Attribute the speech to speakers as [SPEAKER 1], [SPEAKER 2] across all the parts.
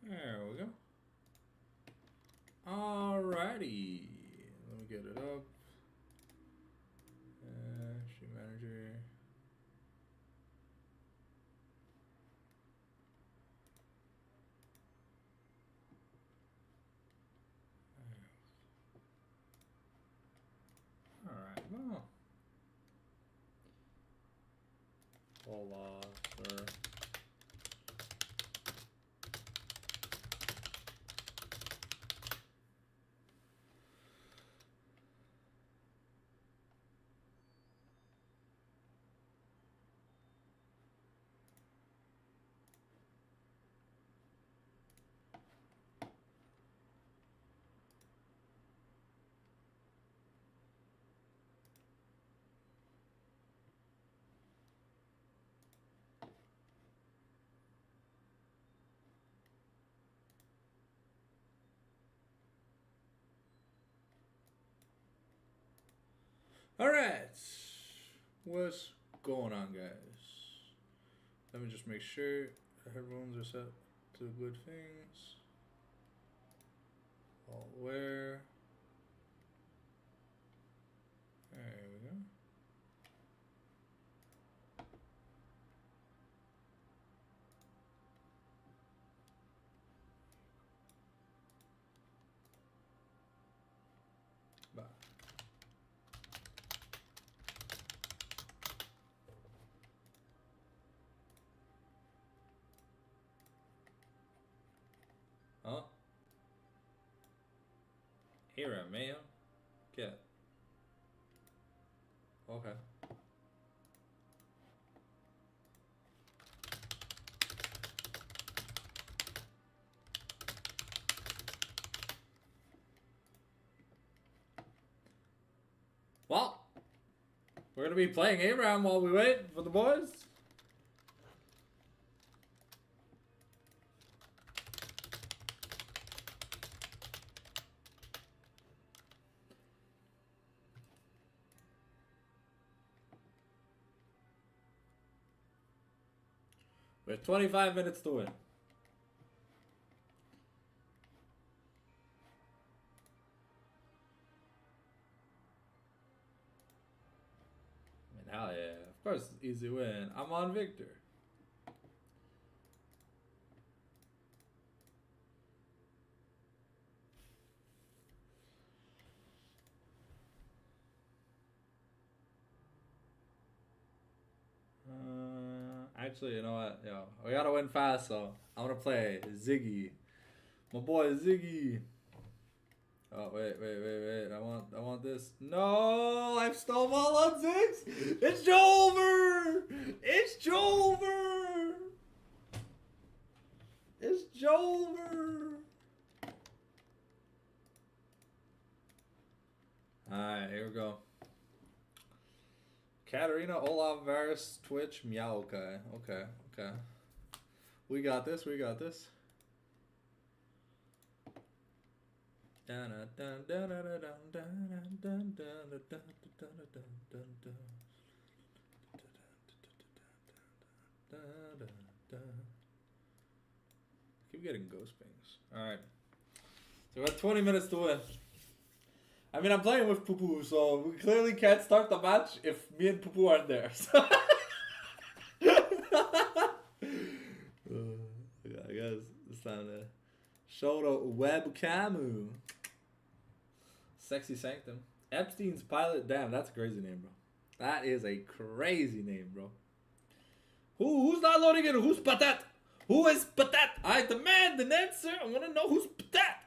[SPEAKER 1] There we go. Alrighty. Let me get it up. Sheet manager. Alright, well. Hola, sir. Alright. What's going on, guys? Let me just make sure the headphones are set to good things. All where. There we go. Bye. Huh? Here, man. Get. Okay. Well, we're gonna be playing Abraham while we wait for the boys. We have 25 minutes to win. Of course, easy win. I'm on Victor. Actually, you know what? Yo, we gotta win fast, so I'm gonna play Ziggy. My boy Ziggy. Oh wait. I want this. No, I've stole all on Ziggs. It's Jover. It's Jover. It's Jover. All right, here we go. Katarina, Olaf, Varus, Twitch, Meow. Okay. We got this. Keep getting ghost pings. Alright. So we have 20 minutes to win. I mean, I'm playing with Poo-Poo, so we clearly can't start the match if me and Poo-Poo aren't there. So I guess it's time to show the webcam. Sexy Sanctum. Epstein's Pilot. Damn, that's a crazy name, bro. That is a crazy name, bro. Who's not loading it? Who's Patat? Who is Patat? I demand an answer. I want to know who's Patat.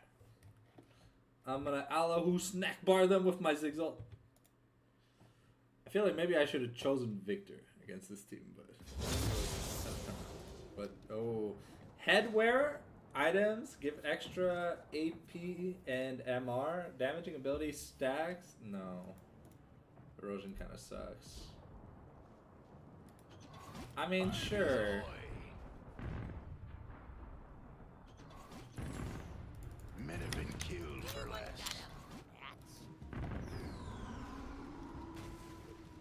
[SPEAKER 1] I'm gonna Allahu snack bar them with my Zigzag. I feel like maybe I should have chosen Victor against this team, but oh, headwear items give extra AP and MR. Damaging ability stacks. No, erosion kind of sucks. I mean, sure.
[SPEAKER 2] Men have been killed for less.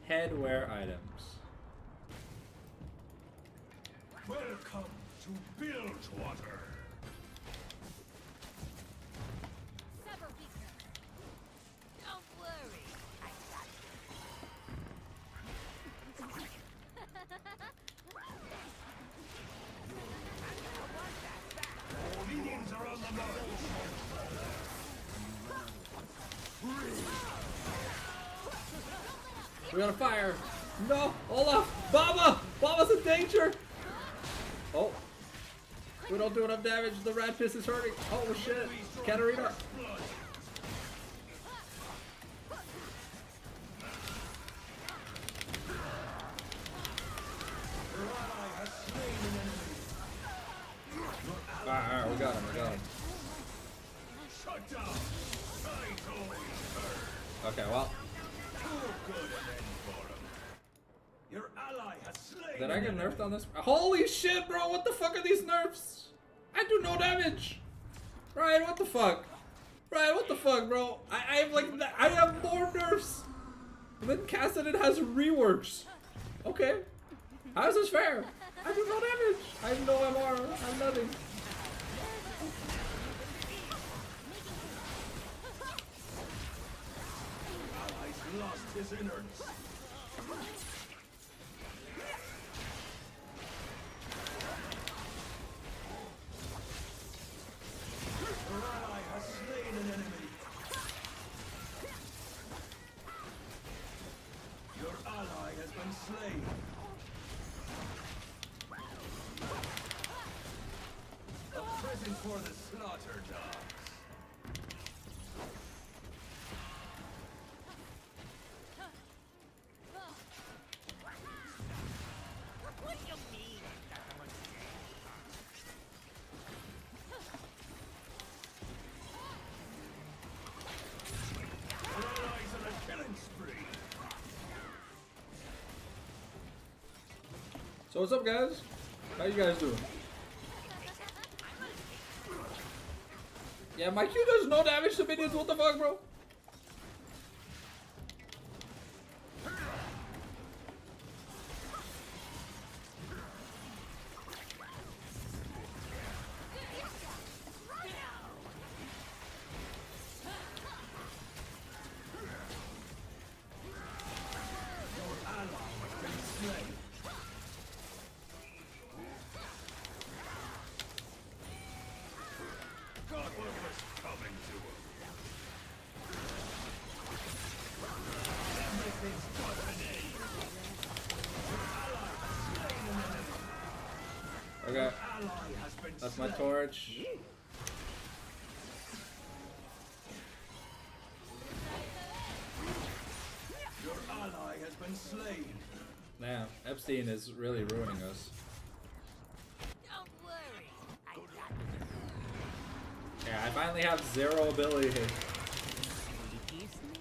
[SPEAKER 1] Headwear items.
[SPEAKER 2] Welcome to Bilgewater.
[SPEAKER 3] Don't worry, I got
[SPEAKER 2] Minions are on the march.
[SPEAKER 1] We gotta fire. No, Olaf, Baba, Baba's in danger. Oh, we don't do enough damage. The rat piss is hurting. Oh shit, Katarina. Alright, we got him.
[SPEAKER 2] Shut down.
[SPEAKER 1] Okay, well.
[SPEAKER 2] Your ally has slain.
[SPEAKER 1] Did I get nerfed on this? Holy shit, bro! What the fuck are these nerfs? I do no damage. Ryan, what the fuck? Ryan, what the fuck, bro? I have like I have more nerfs. And then Cassadin has reworks. Okay, how is this fair? I do no damage. I have no MR. I have nothing.
[SPEAKER 2] Allies lost his innards. Your ally has slain an enemy. Your ally has been slain. A present for the slaughter dogs.
[SPEAKER 3] What do you mean?
[SPEAKER 2] Your allies on a killing spree.
[SPEAKER 1] So what's up, guys? How you guys doing? Yeah, my Q does no damage to minions. What the fuck, bro?
[SPEAKER 2] Your ally has been slain.
[SPEAKER 1] off my torch.
[SPEAKER 2] Your ally has been slain.
[SPEAKER 1] Damn, Epstein is really ruining us.
[SPEAKER 3] Don't worry. I got this.
[SPEAKER 1] Yeah, I finally have 0 ability.
[SPEAKER 3] Excuse me?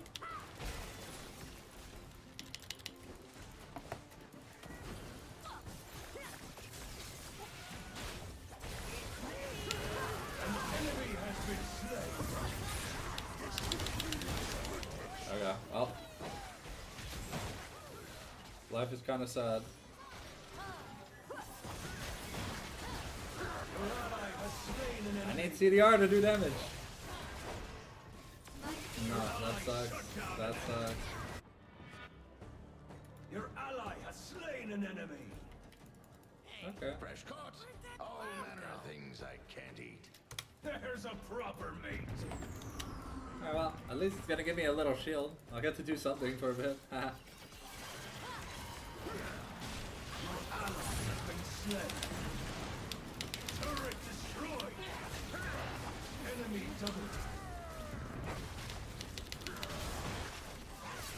[SPEAKER 2] An enemy has been slain.
[SPEAKER 1] Okay, well. Life is kind of sad.
[SPEAKER 2] Your ally has slain an
[SPEAKER 1] I
[SPEAKER 2] enemy.
[SPEAKER 1] need CDR to do damage. No, that sucks. That sucks.
[SPEAKER 2] Your ally has slain an enemy.
[SPEAKER 1] Okay.
[SPEAKER 2] Fresh caught. All manner of things I can't eat. There's a proper mate.
[SPEAKER 1] Alright, well, at least it's gonna give me a little shield. I'll get to do something for a bit. Haha.
[SPEAKER 2] Your ally has been slain. Turret destroyed. Enemy double.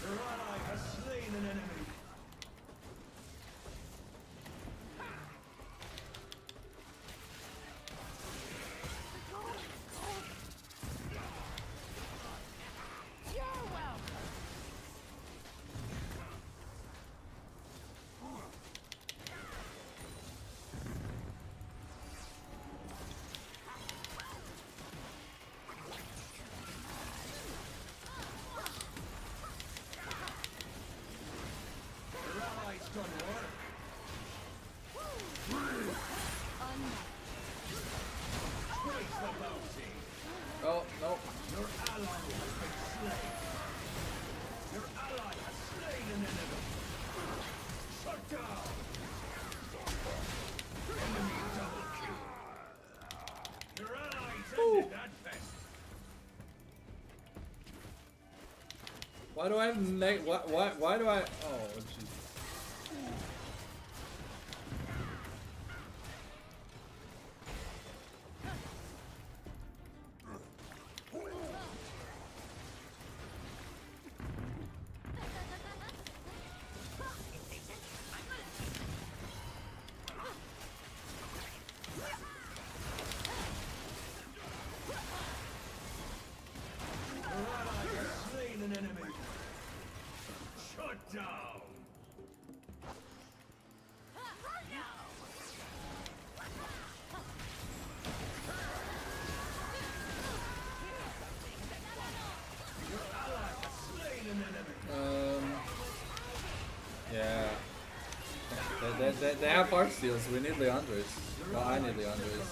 [SPEAKER 2] Your ally has slain an enemy.
[SPEAKER 3] You're welcome.
[SPEAKER 2] Your ally's done work. Twice the bounty.
[SPEAKER 1] Oh, no.
[SPEAKER 2] Your ally has been slain. Your ally has slain an enemy. Shut down. Enemy double kill. Your allies ended that fest.
[SPEAKER 1] Why do I have why do I? Oh, jeez.
[SPEAKER 2] Your ally has slain an enemy. Shut down. Your ally has slain an enemy.
[SPEAKER 1] Yeah. They have heart steals. We need Leandres. Well, I need Leandres.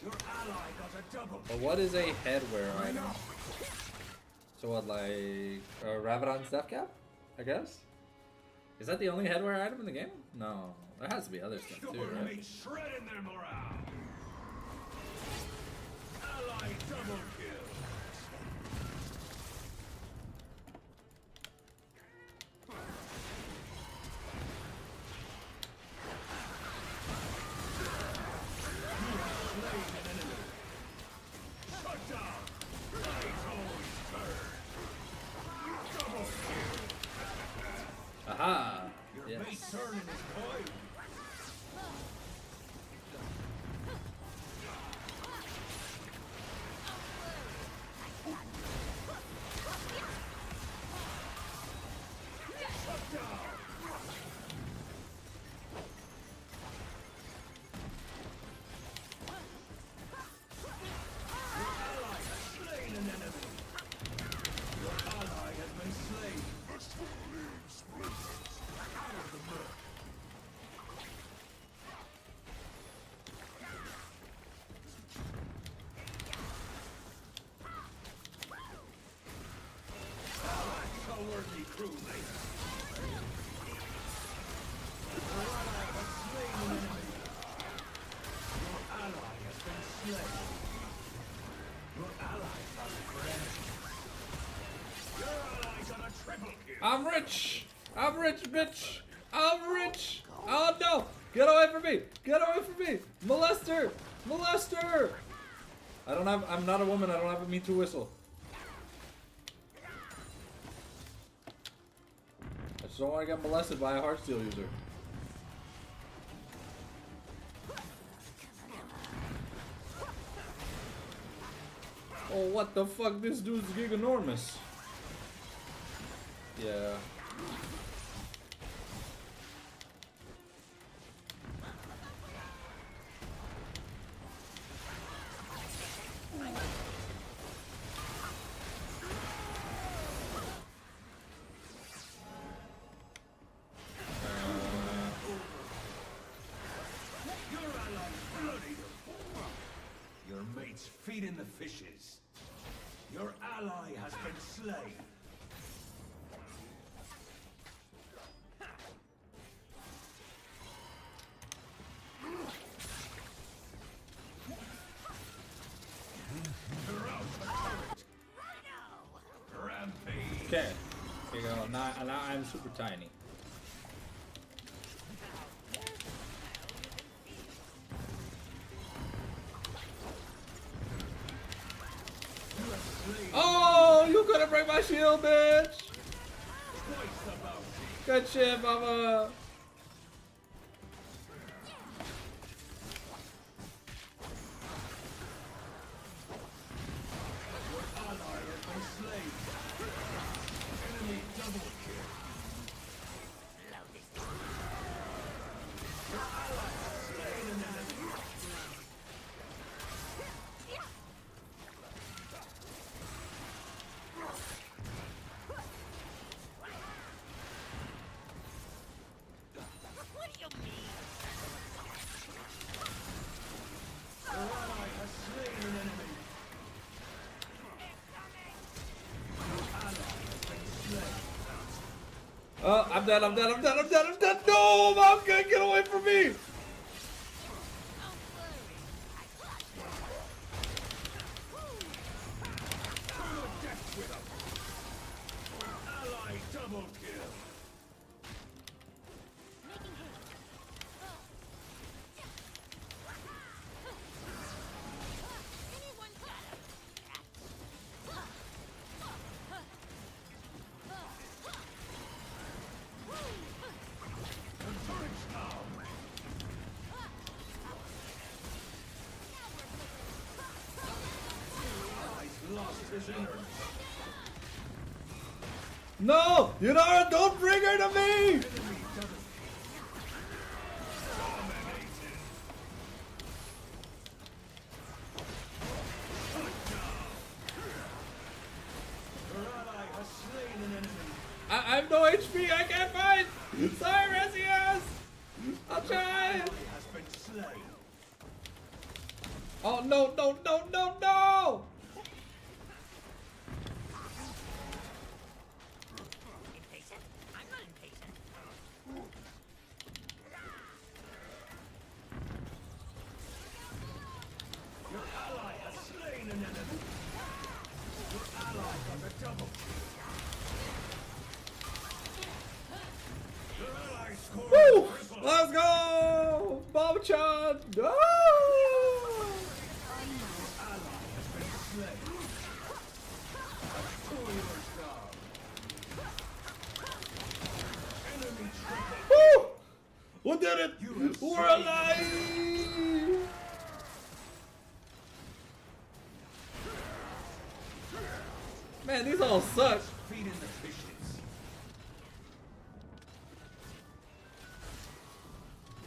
[SPEAKER 2] Your ally got a double.
[SPEAKER 1] But what is a headwear item? So what, like Ravadon's Death Cap? I guess. Is that the only headwear item in the game? No, there has to be other stuff too,
[SPEAKER 2] Your
[SPEAKER 1] right?
[SPEAKER 2] enemy shredding their morale. Ally double kill. You have slain an enemy. Shut down. Blades always burn. Double kill.
[SPEAKER 1] Aha!
[SPEAKER 2] Your
[SPEAKER 1] Yes.
[SPEAKER 2] base turning is coiled. Shut down. Your ally has slain an enemy. Your ally has been slain. Out of the murk. That's a worthy crewmate. Your ally has slain an enemy. Your ally has been slain. Your ally found a friend. Your ally got a triple kill.
[SPEAKER 1] I'm rich! I'm rich, bitch! I'm rich! Oh no! Get away from me! Get away from me! Molester! Molester! I'm not a woman, I don't have a Me Too whistle. I just don't want to get molested by a Heartsteel user. Oh, what the fuck? This dude's giganormous. Yeah.
[SPEAKER 2] Your mate's feeding the fishes. Your ally has been slain. You're out of turret. Rampage.
[SPEAKER 1] Okay. Here you go. Now I'm super tiny. Oh, you couldn't break my shield, bitch! Good shit, mama! Oh, I'm dead, I'm dead, I'm dead, I'm dead, I'm dead! No, Mom, get away from me!
[SPEAKER 2] Ally double kill.
[SPEAKER 1] No! You know, don't bring her to me! I'm no HP, I can't fight! Sorry, Resias! I'll try! Oh no, no, no, no, no!
[SPEAKER 3] Impatient? I'm not impatient.
[SPEAKER 2] Your ally has slain an enemy. Your ally got a double kill. Your ally scored
[SPEAKER 1] Woo!
[SPEAKER 2] a triple.
[SPEAKER 1] Let's go! Bob Chan! No!
[SPEAKER 2] Your ally has been slain. Pull yours down. Enemy triple.
[SPEAKER 1] Woo! Who did it?
[SPEAKER 2] You have
[SPEAKER 1] We're
[SPEAKER 2] slain
[SPEAKER 1] alive! Man, these all suck.
[SPEAKER 2] Feeding the fishes.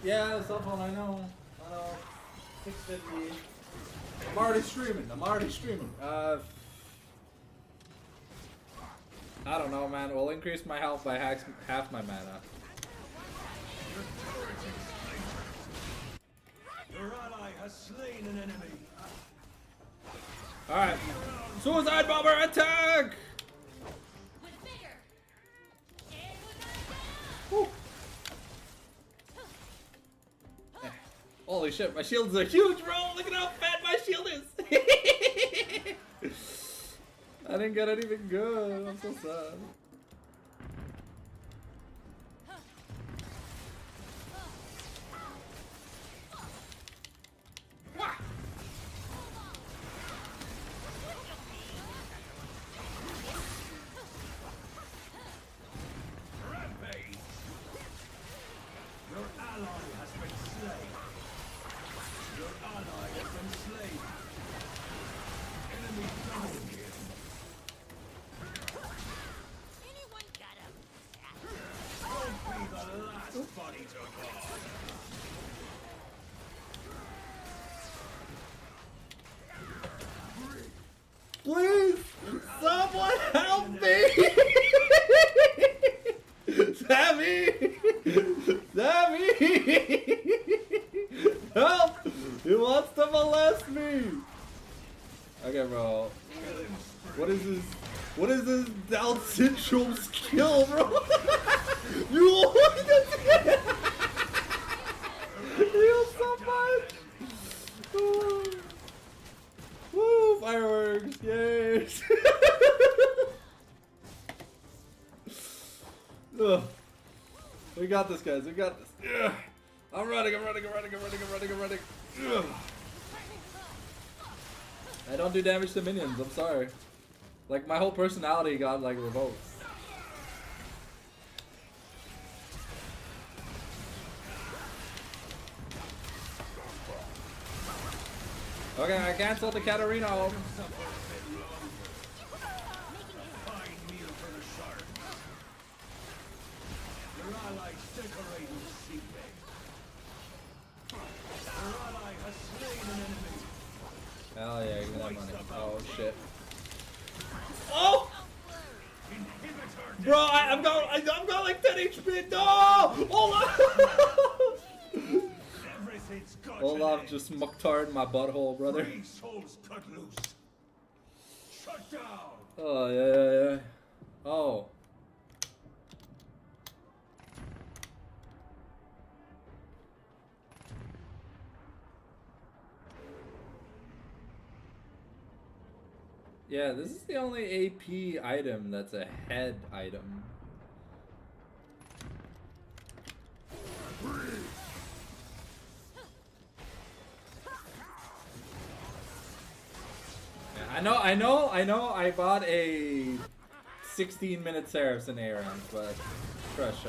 [SPEAKER 1] Yeah, the cell phone, I know. 650. I'm already streaming. I'm already streaming. I don't know, man. We'll increase my health by half my mana.
[SPEAKER 2] Your ally has slain an enemy.
[SPEAKER 1] Alright. Suicide bomber attack!
[SPEAKER 3] With vigor. And with
[SPEAKER 1] Woo. Eh. Holy shit, my shields are huge, bro! Look at how fat my shield is! I didn't get anything good. I'm so sad. Please, someone help me! Sammy! Sammy! Help! He wants to molest me! Okay, bro. What is this? What is this Down syndrome skill, bro? You heal so much! Oh. Woo! Fireworks! Yay! Ugh. We got this, guys. We got this. Ugh. I'm running. Ugh. I don't do damage to minions. I'm sorry. Like, my whole personality got, like, revoked. Okay, I canceled the Katarina ult.
[SPEAKER 2] Fine meal for the shark. Your allies decorate with seabed. Your ally has slain an enemy.
[SPEAKER 1] Hell yeah, give me that money. Oh shit. Oh!
[SPEAKER 2] Inhibitor
[SPEAKER 1] Bro, I've got like 10 HP. No! Olaf!
[SPEAKER 2] everything's got
[SPEAKER 1] Olaf
[SPEAKER 2] an
[SPEAKER 1] just mucktarred my butthole, brother.
[SPEAKER 2] end. Three souls cut loose. Shut down.
[SPEAKER 1] Oh yeah. Oh. Yeah, this is the only AP item that's a head item. Yeah, I know, I bought a 16-minute Seraphs in A round, but trust.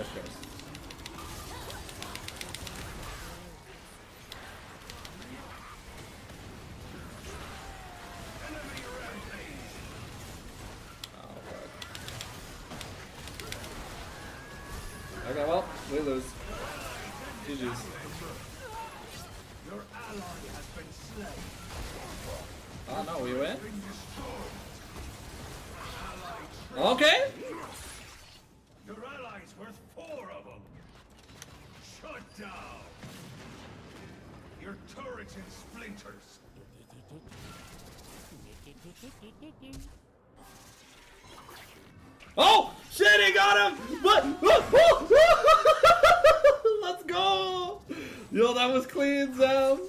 [SPEAKER 1] Okay, well, we lose. GG's.
[SPEAKER 2] Your ally has been slain.
[SPEAKER 1] Oh no, we win?
[SPEAKER 2] Been destroyed. Ally
[SPEAKER 1] Okay!
[SPEAKER 2] Your ally's worth 4 of them. Shut down. Your turret's in splinters.
[SPEAKER 1] Oh! Shit, he got him! What? Let's go! Yo, that was clean, Sam.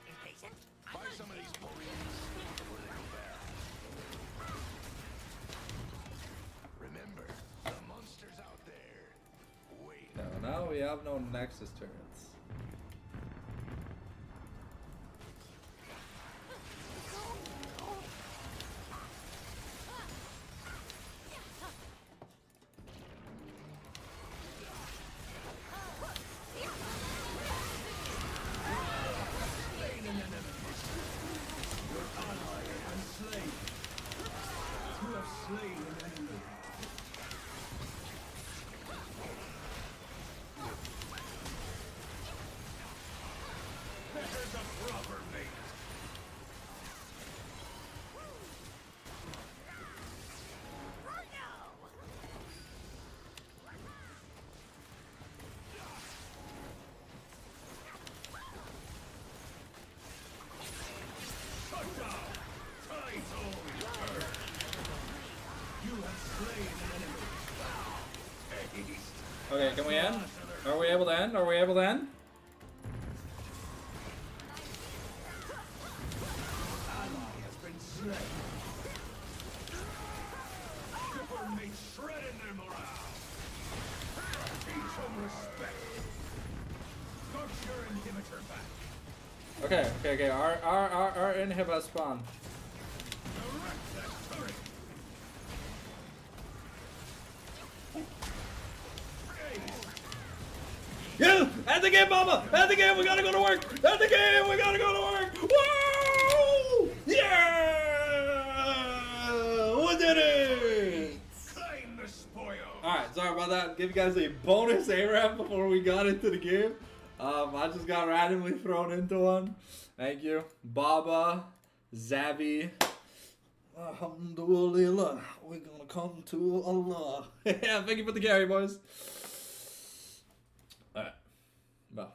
[SPEAKER 3] Impatient?
[SPEAKER 2] Buy some of these potions before they go bad. Remember, the monster's out there. Wait.
[SPEAKER 1] No, now we have no Nexus turrets.
[SPEAKER 2] Slain an enemy. Your ally has been slain. You have slain an enemy. There's a proper mate. Shut down. Tide's always turn. You have slain an enemy. Taste.
[SPEAKER 1] Okay, can we end? Are we able to end? Are we able to end?
[SPEAKER 2] Ally has been slain. Super mates shredding their morale. Teach them respect. Got your inhibitor back.
[SPEAKER 1] Okay. Our inhib has spawned.
[SPEAKER 2] Direct that turret. Ace.
[SPEAKER 1] Yeah! End the game, mama! End the game! We gotta go to work! End the game! We gotta go to work! Woo! Yeah! We did it!
[SPEAKER 2] Claim the spoil.
[SPEAKER 1] Sorry about that. Give you guys a bonus ARAM before we got into the game. I just got randomly thrown into one. Thank you. Baba, Zabi. Alhamdulillah. We're gonna come to Allah. Yeah, thank you for the carry, boys. Alright. Well.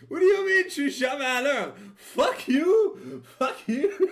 [SPEAKER 1] What do you mean, Shushamana? Fuck you! Fuck you!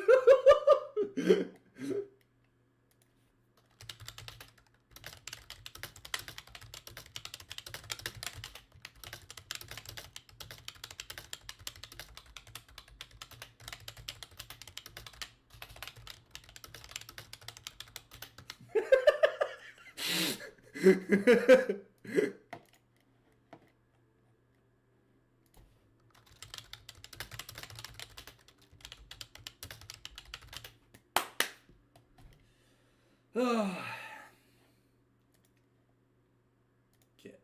[SPEAKER 1] Get.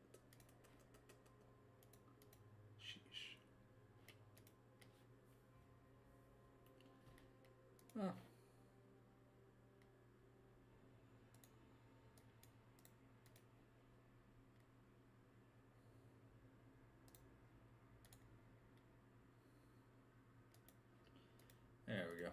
[SPEAKER 1] Sheesh. Oh. There we go.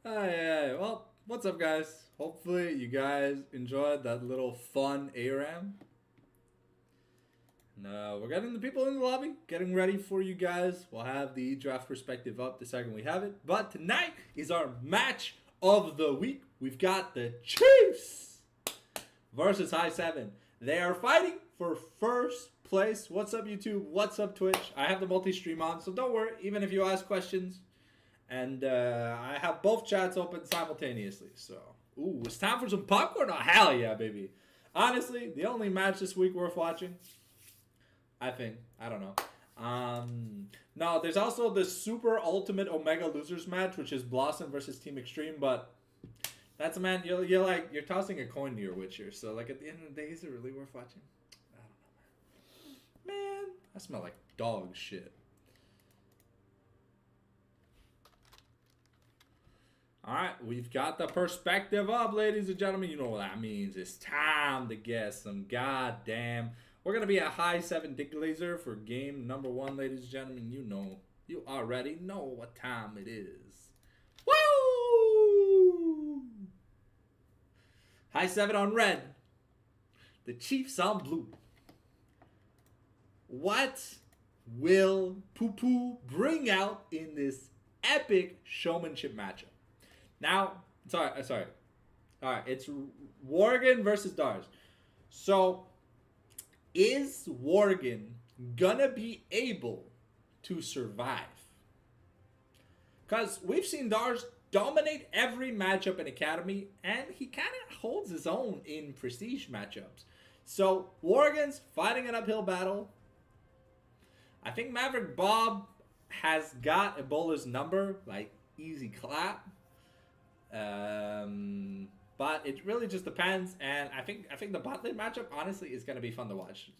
[SPEAKER 1] Hi, well, what's up, guys? Hopefully you guys enjoyed that little fun ARAM. No, we're getting the people in the lobby, getting ready for you guys. We'll have the draft perspective up the second we have it. But tonight is our match of the week. We've got the Chiefs versus High 7. They are fighting for first place. What's up, YouTube? What's up, Twitch? I have the multi-stream on, so don't worry. Even if you ask questions, and I have both chats open simultaneously. So, ooh, it's time for some popcorn. Oh, hell yeah, baby. Honestly, the only match this week worth watching, I think. I don't know. No, there's also the Super Ultimate Omega Losers match, which is Blossom versus Team Extreme. But that's, man, you're tossing a coin to your Witcher. So, like, at the end of the day, is it really worth watching? I don't know, man. Man, I smell like dog shit. Alright, we've got the perspective up, ladies and gentlemen. You know what that means. It's time to get some goddamn. We're going to be a high 7 Dick Laser for game number 1, ladies and gentlemen. You know, you already know what time it is. Woo! High 7 on red. The Chiefs on blue. What will Poo Poo bring out in this epic showmanship matchup? Now, sorry. All right, it's Worgen versus Dars. So, is Worgen gonna be able to survive? Because we've seen Dars dominate every matchup in Academy, and he kind of holds his own in Prestige matchups. So, Worgen's fighting an uphill battle. I think Maverick Bob has got Ebola's number, like, easy clap. But it really just depends, and I think the bot lane matchup honestly is gonna be fun to watch.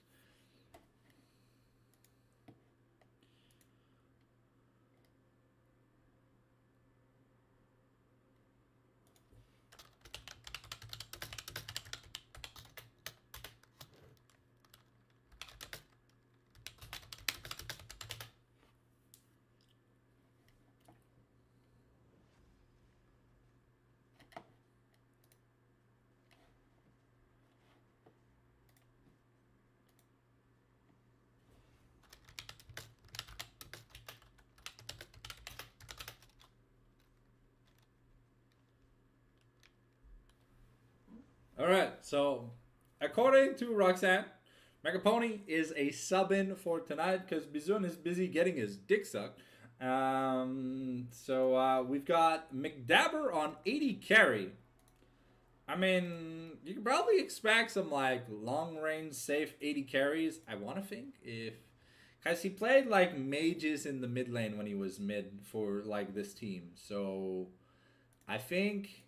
[SPEAKER 1] Alright, so according to Roxanne, Megapony is a sub-in for tonight because Bizun is busy getting his dick sucked. So we've got McDabber on 80 carry. I mean, you can probably expect some like long-range safe 80 carries, I want to think, because he played like mages in the mid lane when he was mid for like this team. So I think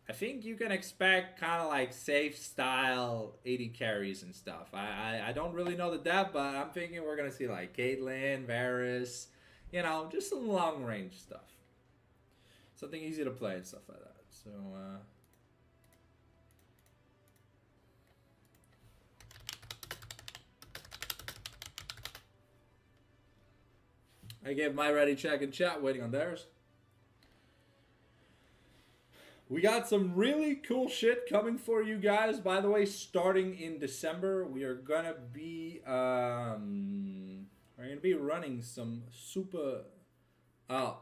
[SPEAKER 1] I think you can expect kind of like safe style 80 carries and stuff. I don't really know the depth, but I'm thinking we're gonna see like Caitlyn, Varus, you know, just some long range stuff, something easy to play and stuff like that. So I gave my ready check in chat, waiting on theirs. We got some really cool shit coming for you guys. By the way, starting in December, we are gonna be running some super. Oh,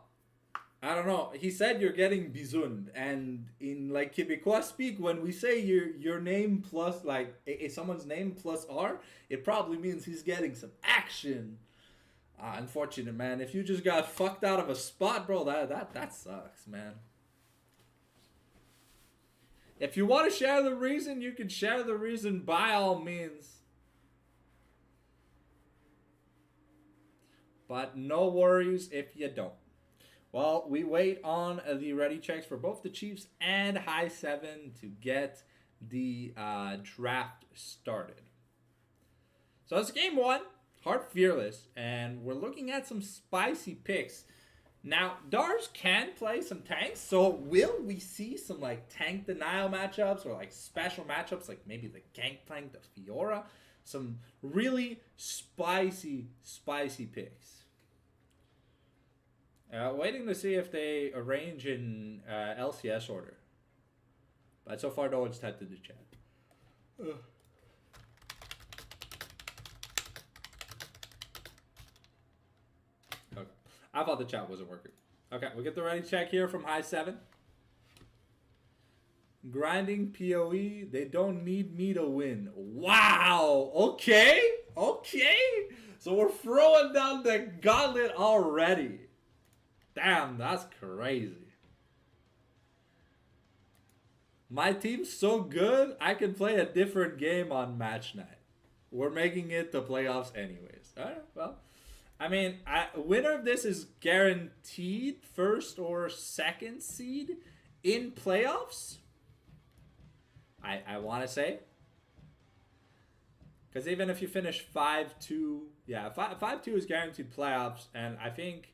[SPEAKER 1] I don't know. He said you're getting bisoun, and in like Quebecois speak, when we say your name plus like someone's name plus R, it probably means he's getting some action. Unfortunate, man. If you just got fucked out of a spot, bro, that sucks, man. If you want to share the reason, you can share the reason by all means. But no worries if you don't. Well, we wait on the ready checks for both the Chiefs and High 7 to get the draft started. So it's game 1, Heart Fearless, and we're looking at some spicy picks. Now, Dars can play some tanks, so will we see some like tank denial matchups or like special matchups like maybe the Gangplank, the Fiora? Some really spicy picks. Waiting to see if they arrange in LCS order. But so far, no one's typed in the chat. Ugh. Okay. I thought the chat wasn't working. Okay, we get the ready check here from High 7. Grinding PoE, they don't need me to win. Wow! Okay! Okay! So we're throwing down the gauntlet already. Damn, that's crazy. My team's so good, I can play a different game on match night. We're making it to playoffs anyways. Alright, well. I mean, winner of this is guaranteed first or second seed in playoffs. I want to say. Because even if you finish 5-2, yeah, 5-2 is guaranteed playoffs. And I think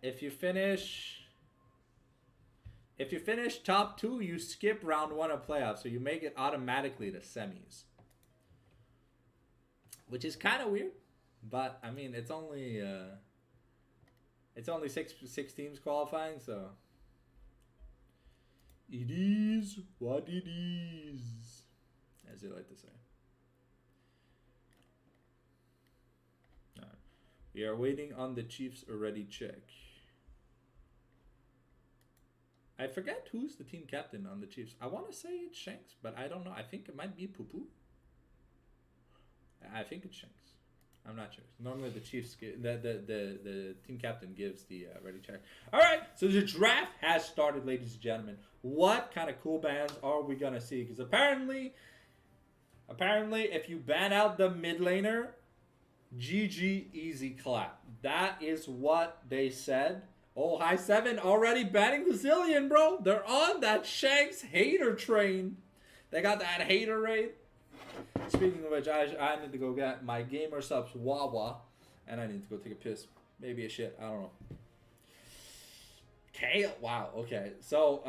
[SPEAKER 1] if you finish top 2, you skip round 1 of playoffs. So you make it automatically to semis. Which is kind of weird. But I mean, it's only six teams qualifying, so it is what it is, as they like to say. All right. We are waiting on the Chiefs already check. I forget who's the team captain on the Chiefs. I want to say it's Shanks, but I don't know. I think it might be Poo-Poo. I think it's Shanks. I'm not sure. Normally the Chiefs, the team captain gives the ready check. All right, so the draft has started, ladies and gentlemen. What kind of cool bans are we gonna see? Because apparently, if you ban out the mid laner, GG easy clap. That is what they said. Oh, High 7 already banning the Zillion, bro. They're on that Shanks hater train. They got that hater rate. Speaking of which, I need to go get my gamer subs Wawa, and I need to go take a piss. Maybe a shit. I don't know. Okay. Wow. Okay. So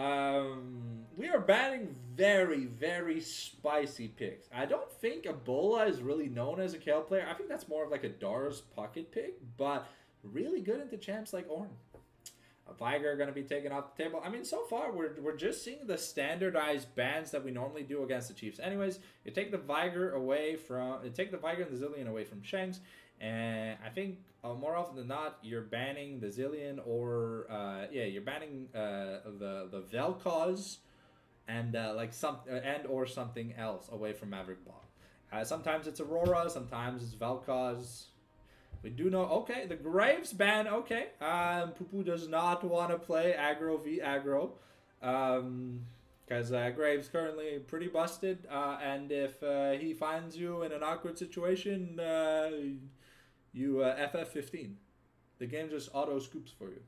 [SPEAKER 1] we are banning very, very spicy picks. I don't think Ebola is really known as a Kale player. I think that's more of like a Dars pocket pick, but really good into champs like Ornn. Viger are going to be taken off the table. I mean, so far, we're just seeing the standardized bans that we normally do against the Chiefs. Anyways, you take the Viger and the Zillion away from Shanks, and I think more often than not, you're banning the Zillion or you're banning the Vel'Koz and or something else away from Maverick Ball. Sometimes it's Aurora, sometimes it's Vel'Koz. We do know, okay, the Graves ban, okay. Poo-Poo does not want to play aggro v aggro. Because Graves currently pretty busted. And if he finds you in an awkward situation, you FF15. The game just auto scoops for you.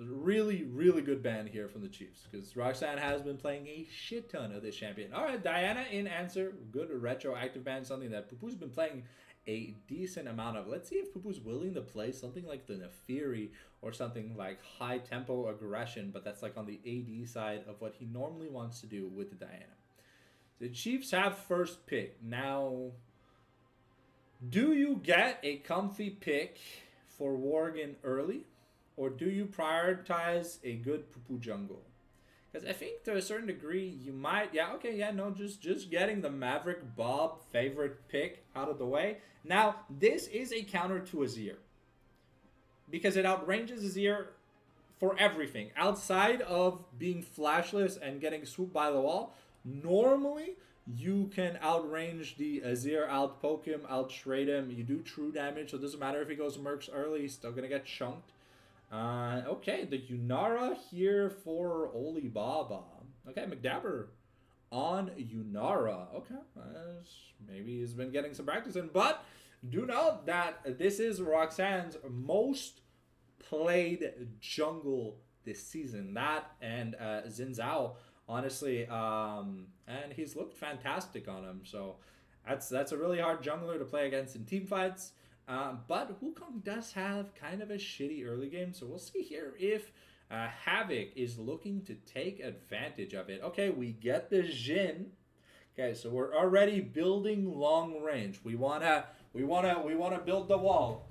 [SPEAKER 1] So really, really good ban here from the Chiefs because Roxanne has been playing a shit ton of this champion. All right, Diana in answer. Good retroactive ban, something that Pupu's been playing a decent amount of. Let's see if Pupu's willing to play something like the Nefiri or something like high tempo aggression, but that's like on the AD side of what he normally wants to do with the Diana. The Chiefs have first pick. Now, do you get a comfy pick for Worgen early? Or do you prioritize a good Pupu jungle? Because I think to a certain degree you might, just getting the Maverick Bob favorite pick out of the way. Now, this is a counter to Azir. Because it outranges Azir for everything. Outside of being flashless and getting swooped by the wall, normally you can outrange the Azir, outpoke him, outtrade him. You do true damage, so it doesn't matter if he goes Mercs early, he's still going to get chunked. Okay, the Yunara here for Oli Baba. Okay, McDabber on Yunara. Okay, maybe he's been getting some practice in, but do note that this is Roxanne's most played jungle this season. That and Xin Zhao, honestly, and he's looked fantastic on him. So that's a really hard jungler to play against in team fights. But Wukong does have kind of a shitty early game, so we'll see here if Havoc is looking to take advantage of it. Okay, we get the Jhin. Okay, so we're already building long range. We wanna build the wall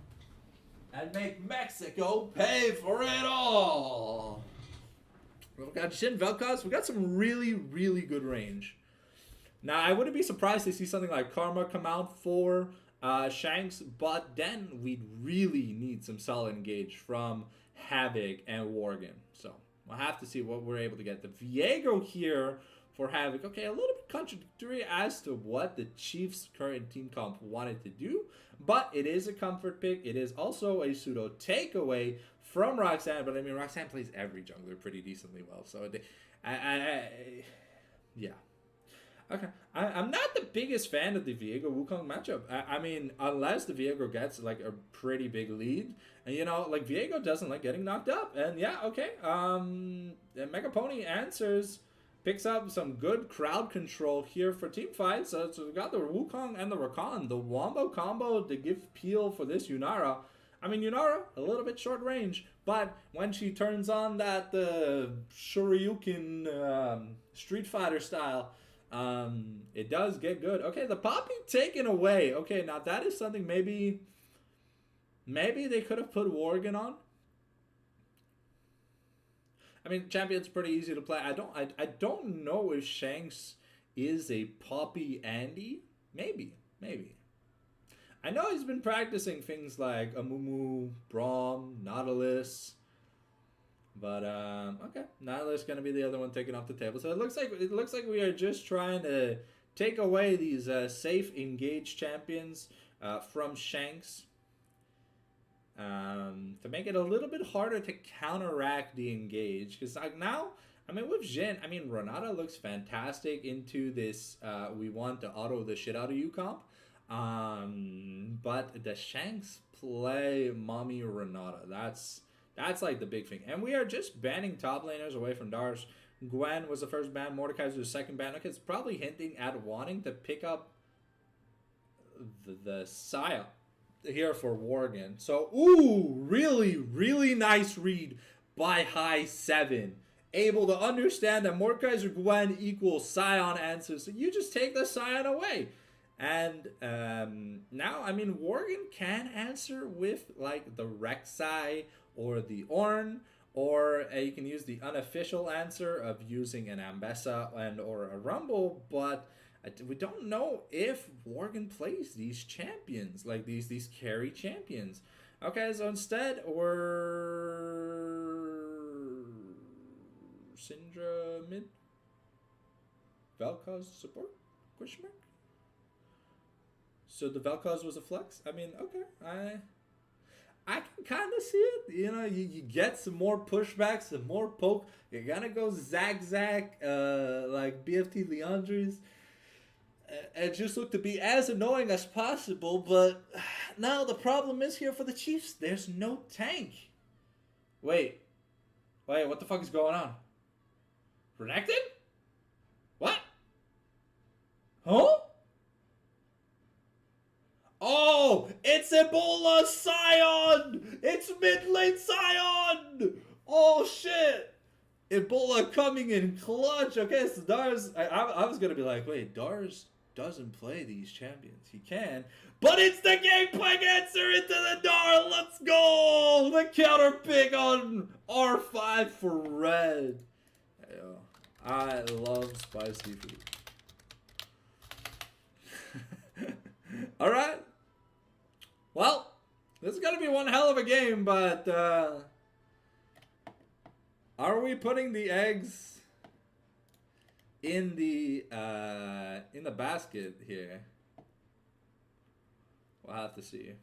[SPEAKER 1] and make Mexico pay for it all. We've got Jhin Vel'Koz. We got some really, really good range. Now, I wouldn't be surprised to see something like Karma come out for Shanks, but then we'd really need some solid engage from Havoc and Worgen. So we'll have to see what we're able to get. The Viego here for Havoc. Okay, a little bit contradictory as to what the Chiefs' current team comp wanted to do, but it is a comfort pick. It is also a pseudo takeaway from Roxanne, but I mean, Roxanne plays every jungler pretty decently well. So, yeah. Okay, I'm not the biggest fan of the Viego Wukong matchup. I mean, unless the Viego gets like a pretty big lead, and you know, like Viego doesn't like getting knocked up. And yeah, okay. Mega Pony answers, picks up some good crowd control here for team fight. So we got the Wukong and the Rakan, the Wombo combo to give peel for this Yunara. I mean, Yunara, a little bit short range, but when she turns on that Shoryuken Street Fighter style, it does get good. Okay, the Poppy taken away. Okay, now that is something maybe they could have put Worgen on. I mean, Champion's pretty easy to play. I don't know if Shanks is a Poppy Andy. Maybe. I know he's been practicing things like Amumu, Braum, Nautilus. But okay, Nautilus gonna be the other one taken off the table. So it looks like we are just trying to take away these safe engaged champions from Shanks to make it a little bit harder to counteract the engage. Because like now, I mean with Jhin, I mean Renata looks fantastic into this. We want to auto the shit out of you comp. But the Shanks play Mommy Renata. That's like the big thing. And we are just banning top laners away from Darsh. Gwen was the first ban. Mordekaiser's the second ban. Okay, it's probably hinting at wanting to pick up the Saya here for Worgen. So, ooh, really, really nice read by High 7. Able to understand that Mordekaiser Gwen equals Scion answers. So you just take the Scion away. And now, I mean, Worgen can answer with like the Rek'Sai or the Ornn, or you can use the unofficial answer of using an Ambessa and or a Rumble, but we don't know if Worgen plays these champions, like these carry champions. Okay, so instead we're Syndra mid, Vel'Koz support, question mark? So the Vel'Koz was a flex? I mean, okay, I can kind of see it. You know, you get some more pushbacks, some more poke. You're going to go Zag, like BFT Leandres. And just look to be as annoying as possible. But now the problem is here for the Chiefs. There's no tank. Wait. Wait, what the fuck is going on? Renekton? What? Huh? Oh, it's Ebola Scion! It's mid lane Scion! Oh shit! Ebola coming in clutch. Okay, so Dars. I was gonna be like, wait, Dars doesn't play these champions. He can, but it's the Gangplank answer into the Dar. Let's go! The counter pick on R5 for red. Yo, I love spicy food. All right. Well, this is gonna be one hell of a game, but are we putting the eggs in the basket here? We'll have to see.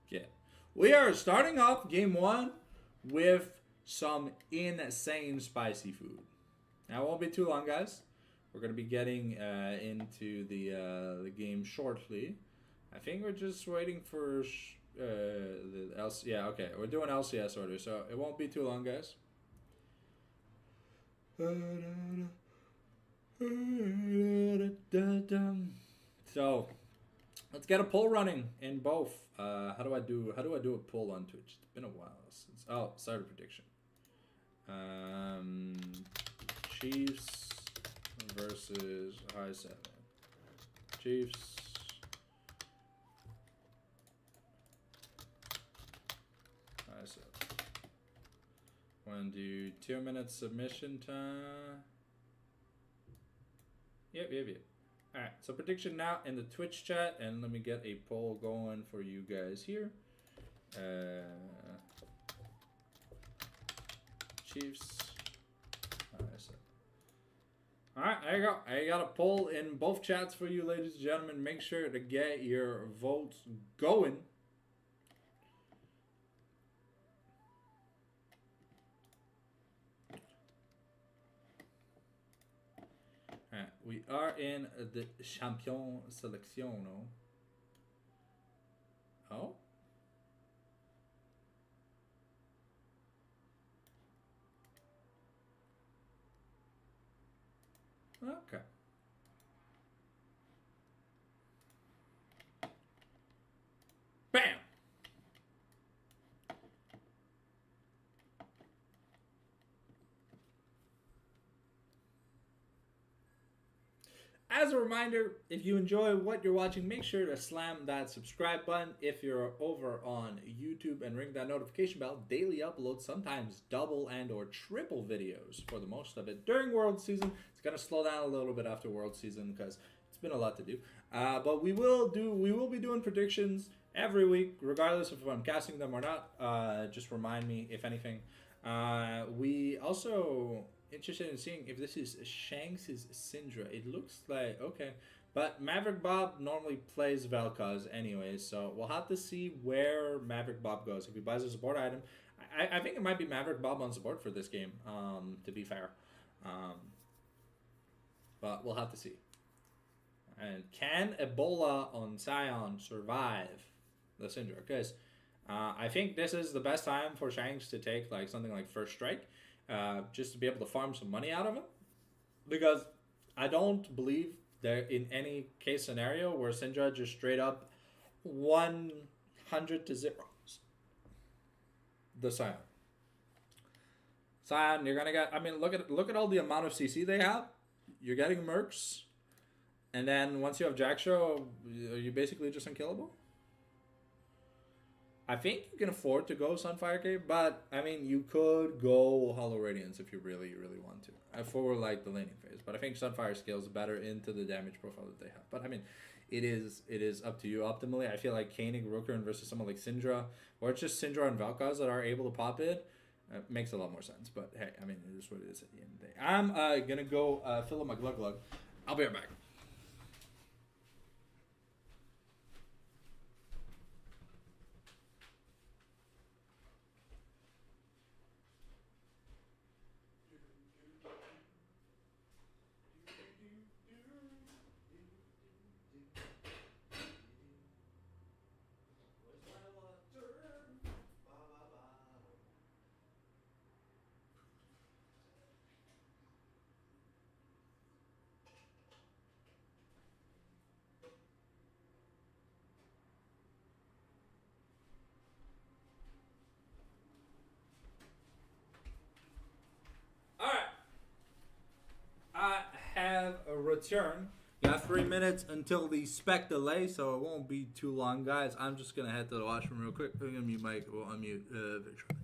[SPEAKER 1] Yeah. We are starting off game one with some insane spicy food. Now, it won't be too long, guys. We're going to be getting into the game shortly. I think we're just waiting for the LC. Yeah, okay. We're doing LCS order, so it won't be too long, guys. So, let's get a poll running in both. How do I do a poll on Twitch? It's been a while since. Oh, starter prediction. Chiefs versus high 7. Chiefs. High 7. Want to do 2 minutes submission time? Yep. Alright, so prediction now in the Twitch chat, and let me get a poll going for you guys here. Chiefs. Alright, there you go. I got a poll in both chats for you, ladies and gentlemen. Make sure to get your votes going. Alright, we are in the champion selection. Oh? Okay. Bam! As a reminder, if you enjoy what you're watching, make sure to slam that subscribe button. If you're over on YouTube, and ring that notification bell. Daily upload, sometimes double and or triple videos for the most of it during World Season. It's going to slow down a little bit after World Season because it's been a lot to do. But we will be doing predictions every week, regardless of if I'm casting them or not. Just remind me if anything. We also interested in seeing if this is Shanks' Syndra. It looks like okay, but Maverick Bob normally plays Vel'Koz anyway, so we'll have to see where Maverick Bob goes. If he buys a support item, I think it might be Maverick Bob on support for this game. To be fair, but we'll have to see. And can Ebola on Scion survive the Syndra? Because I think this is the best time for Shanks to take like something like First Strike. Just to be able to farm some money out of him, because I don't believe there in any case scenario where Syndra just straight up 100 to 0 the Scion. Scion, you're gonna get. I mean, look at all the amount of CC they have. You're getting Mercs, and then once you have Jackshaw, are you basically just unkillable? I think you can afford to go Sunfire Cave, but I mean, you could go Hollow Radiance if you really, really want to for like the laning phase. But I think Sunfire scales better into the damage profile that they have. But I mean, it is up to you. Optimally, I feel like Koenig, Rooker versus someone like Syndra, or it's just Syndra and Vel'Koz that are able to pop it, makes a lot more sense. But hey, I mean, it is what it is at the end of the day. I'm gonna go fill up my glug glug. I'll be right back. return. You have 3 minutes until the spec delay, so it won't be too long, guys. I'm just gonna head to the washroom real quick. I'm gonna mute mic. We'll unmute very shortly.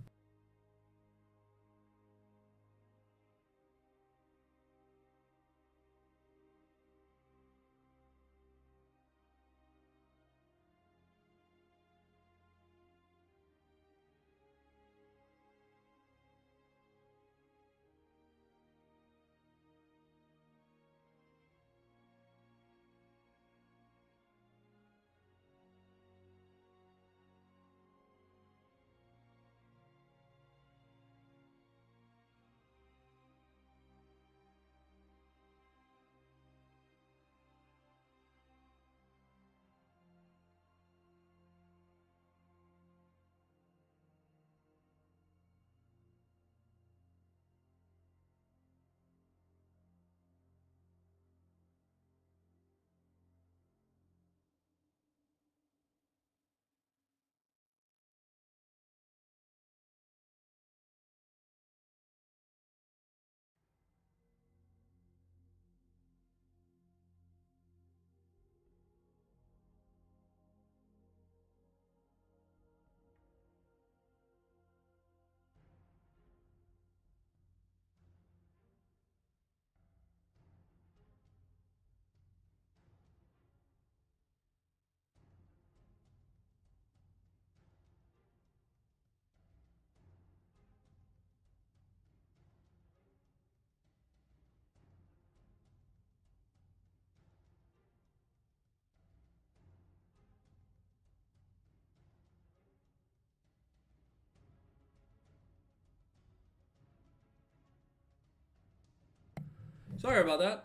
[SPEAKER 1] Sorry about that.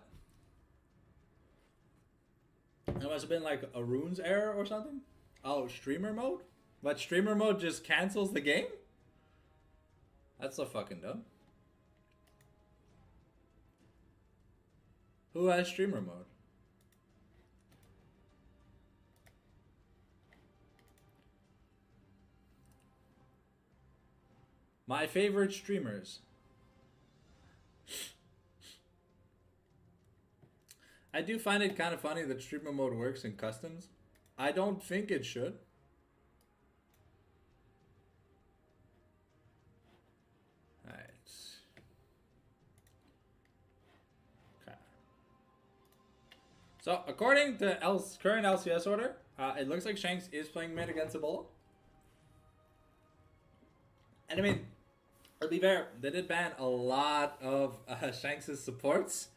[SPEAKER 1] It must have been like a runes error or something. Oh, streamer mode? But streamer mode just cancels the game? That's so fucking dumb. Who has streamer mode? My favorite streamers. I do find it kind of funny that streamer mode works in customs. I don't think it should. Alright. Okay. So, according to current LCS order, it looks like Shanks is playing mid against Ebola. And I mean, to be fair, they did ban a lot of Shanks' supports.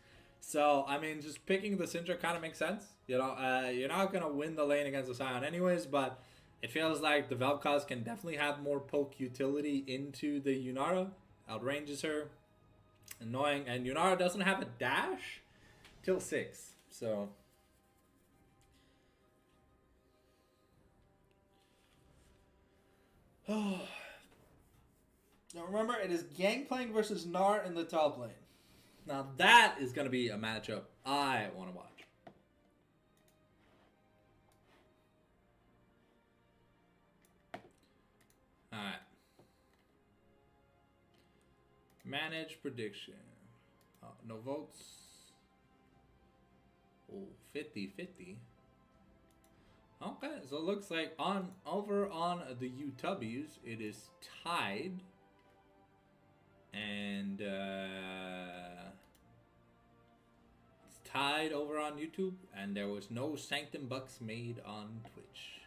[SPEAKER 1] So, I mean, just picking the Syndra kind of makes sense. You know, you're not going to win the lane against the Sion anyways, but it feels like the Vel'Koz can definitely have more poke utility into the Yunara. Outranges her. Annoying. And Yunara doesn't have a dash till 6. So... Now remember, it is Gangplank versus Gnar in the top lane. Now that is going to be a matchup I want to watch. Alright. Manage prediction. Oh, no votes. Oh, 50-50. Okay, so it looks like over on the UWs, it is tied. And it's tied over on YouTube, and there was no Sanctum Bucks made on Twitch.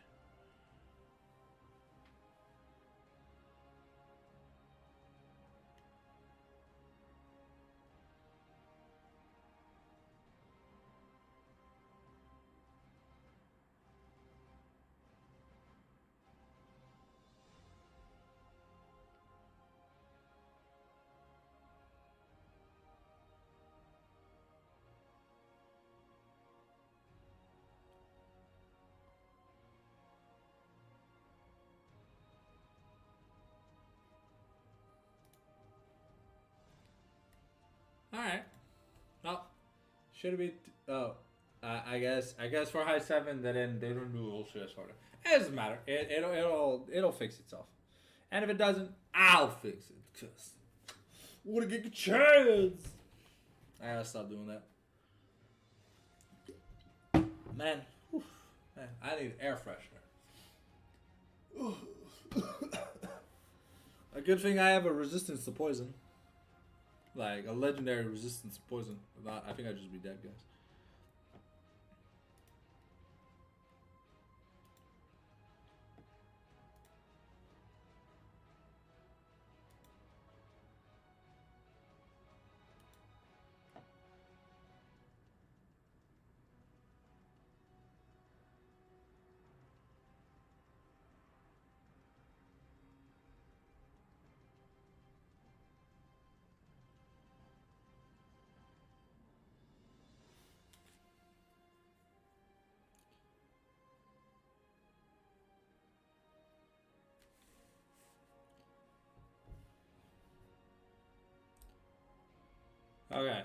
[SPEAKER 1] All right. Well, should it be? I guess for high 7, they don't do LCS order. It doesn't matter. It'll fix itself. And if it doesn't, I'll fix it. Cause I wanna get a chance. I gotta stop doing that. Man, whew, man, I need air freshener. A good thing I have a resistance to poison. Like a legendary resistance to poison. If not, I think I'd just be dead, guys. Okay.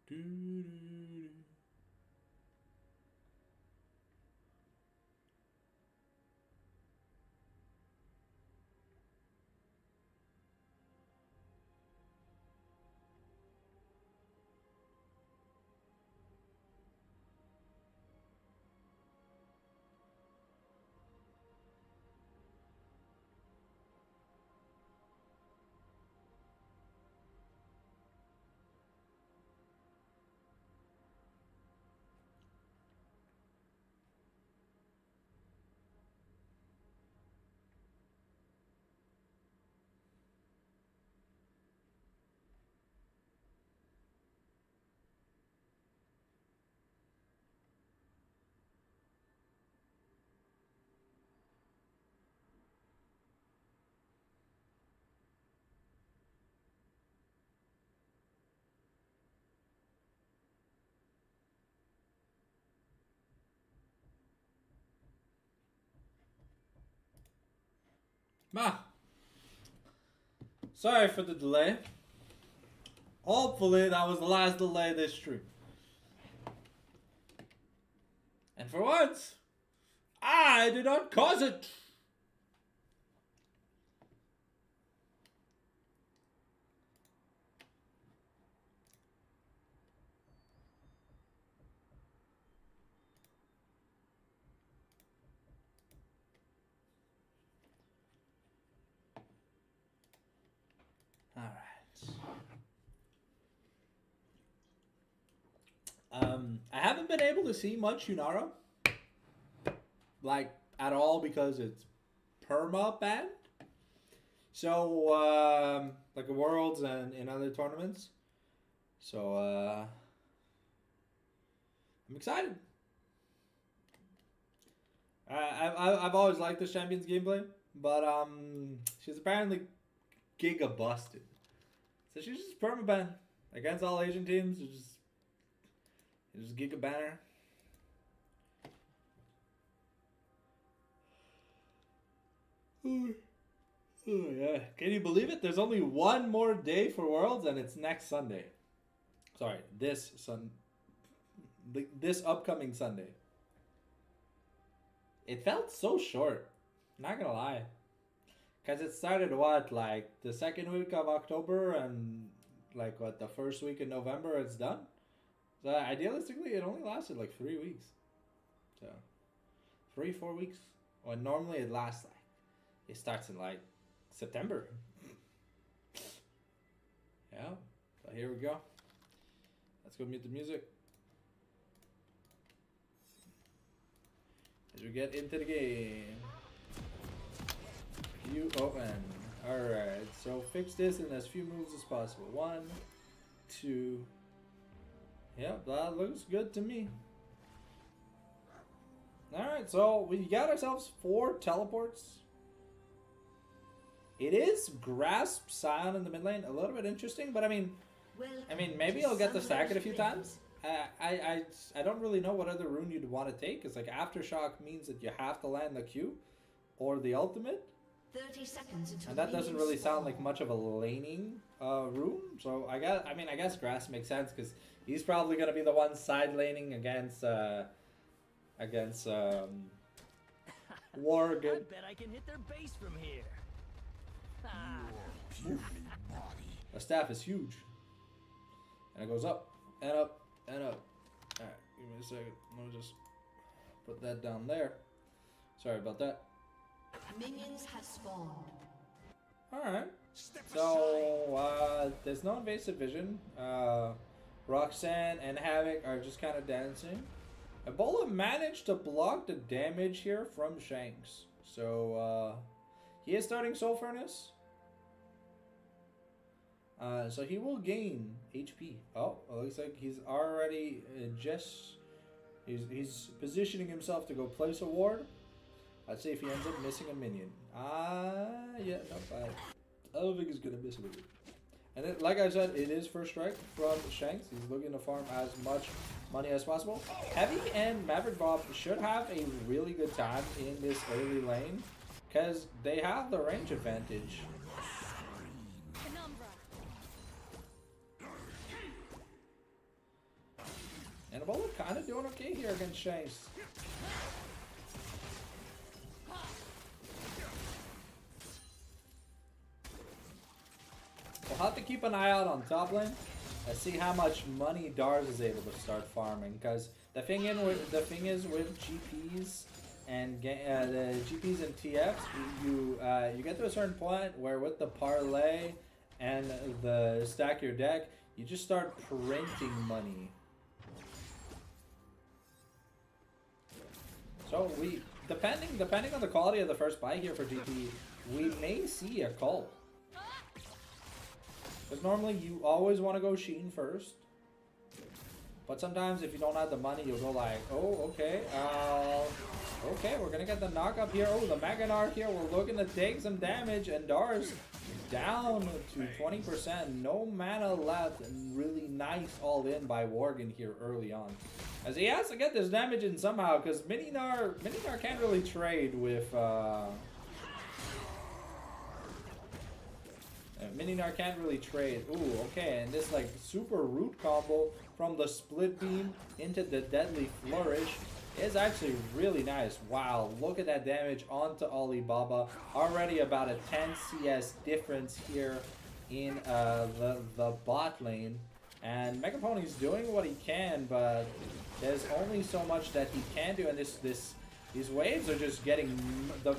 [SPEAKER 1] Doo-doo-doo. Ah, sorry for the delay. Hopefully that was the last delay this stream. And for once, I did not cause it. All right. I haven't been able to see much Yunara, like at all, because it's perma banned. So, like the Worlds and in other tournaments. So, I'm excited. I've always liked this champion's gameplay, but she's apparently giga busted. So she's just permaban against all Asian teams. Just giga banner. Oh yeah, can you believe it? There's only one more day for Worlds, and it's next Sunday. Sorry, this upcoming Sunday. It felt so short. Not gonna lie. Because it started what, like the second week of October, and like what, the first week in November it's done? So idealistically it only lasted like 3 weeks. So 3-4 weeks. When normally it lasts like, it starts in like September. Yeah. So here we go. Let's go mute the music. As we get into the game. You open. Alright, so fix this in as few moves as possible. 1, 2. Yep, that looks good to me. Alright, so we got ourselves 4 teleports. It is Grasp Scion in the mid lane, a little bit interesting, but I mean maybe I'll get to stack it a few times. I don't really know what other rune you'd want to take. It's like Aftershock means that you have to land the Q or the ultimate.
[SPEAKER 4] 30 seconds until
[SPEAKER 1] And that doesn't really
[SPEAKER 4] minions
[SPEAKER 1] sound like
[SPEAKER 4] spawn.
[SPEAKER 1] much of a laning rune. So I guess grass makes sense because he's probably gonna be the one side laning against Worgen.
[SPEAKER 5] I bet I can hit their base from here. Ah.
[SPEAKER 1] The staff is huge. And it goes up and up and up. Alright, give me a second. Let me just put that down there. Sorry about that.
[SPEAKER 4] Minions have spawned.
[SPEAKER 1] Alright. So there's no invasive vision. Roxanne and Havoc are just kind of dancing. Ebola managed to block the damage here from Shanks. So he is starting Soul Furnace. So he will gain HP. Oh, it looks like he's already he's positioning himself to go place a ward. Let's see if he ends up missing a minion. Yeah, not bad. I don't think he's gonna miss a minion. And then, like I said, it is first strike from Shanks. He's looking to farm as much money as possible. Heavy and Maverick Bob should have a really good time in this early lane because they have the range advantage.
[SPEAKER 3] Penumbra.
[SPEAKER 1] And Ebola kind of doing okay here against Shanks. We'll have to keep an eye out on top lane and see how much money Dars is able to start farming. Because the thing is with GPs and the GPs and TFs, you get to a certain point where with the parlay and the stack your deck, you just start printing money. So depending on the quality of the first buy here for GP, we may see a call. Because normally you always want to go Sheen first. But sometimes if you don't have the money, you'll go like, oh, okay, okay, we're going to get the knock up here. Oh, the Maganar here, we're looking to take some damage. And Dars down to 20%. No mana left. And really nice all in by Worgen here early on. As he has to get this damage in somehow, because Mininar can't really trade with... Mininar can't really trade. Ooh, okay, and this like super root combo from the split beam into the deadly flourish is actually really nice. Wow, look at that damage onto Alibaba. Already about a 10 CS difference here in the bot lane. And Megapony's doing what he can, but there's only so much that he can do, and these waves are just getting the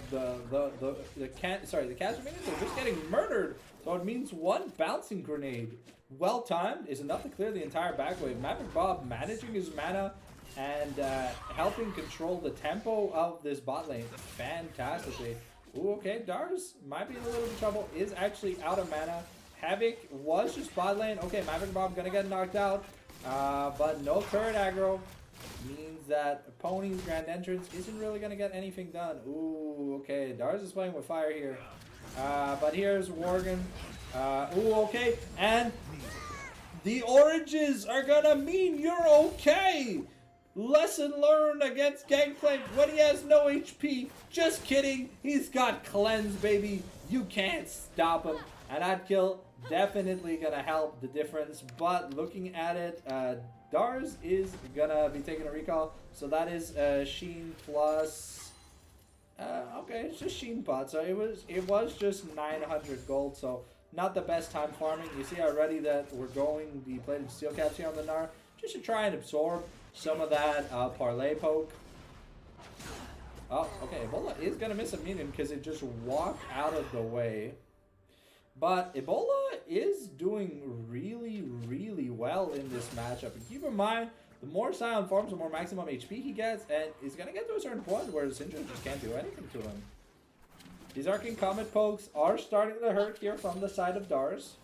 [SPEAKER 1] caster minions are just getting murdered. So it means one bouncing grenade, well timed, is enough to clear the entire back wave. Maverick Bob managing his mana and helping control the tempo of this bot lane fantastically. Ooh, okay, Dars might be in a little bit of trouble. Is actually out of mana. Havoc was just bot lane. Okay, Maverick Bob gonna get knocked out, but no turret aggro. Means that Pony's Grand Entrance isn't really going to get anything done. Ooh, okay. Dars is playing with fire here. But here's Worgen. Ooh, okay. And the oranges are going to mean you're okay. Lesson learned against Gangplank when he has no HP. Just kidding. He's got cleanse, baby. You can't stop him. And that kill definitely going to help the difference. But looking at it, Dars is gonna be taking a recall, so that is Sheen plus. Okay, it's just Sheen pot. So it was just 900 gold, so not the best time farming. You see already that we're going the plated steel caps here on the Gnar just to try and absorb some of that parlay poke. Oh, okay. Ebola is gonna miss a minion because it just walked out of the way. But Ebola is doing really, really well in this matchup. And keep in mind, the more Scion farms, the more maximum HP he gets, and he's going to get to a certain point where Syndrome just can't do anything to him. These Arcane Comet pokes are starting to hurt here from the side of Dars.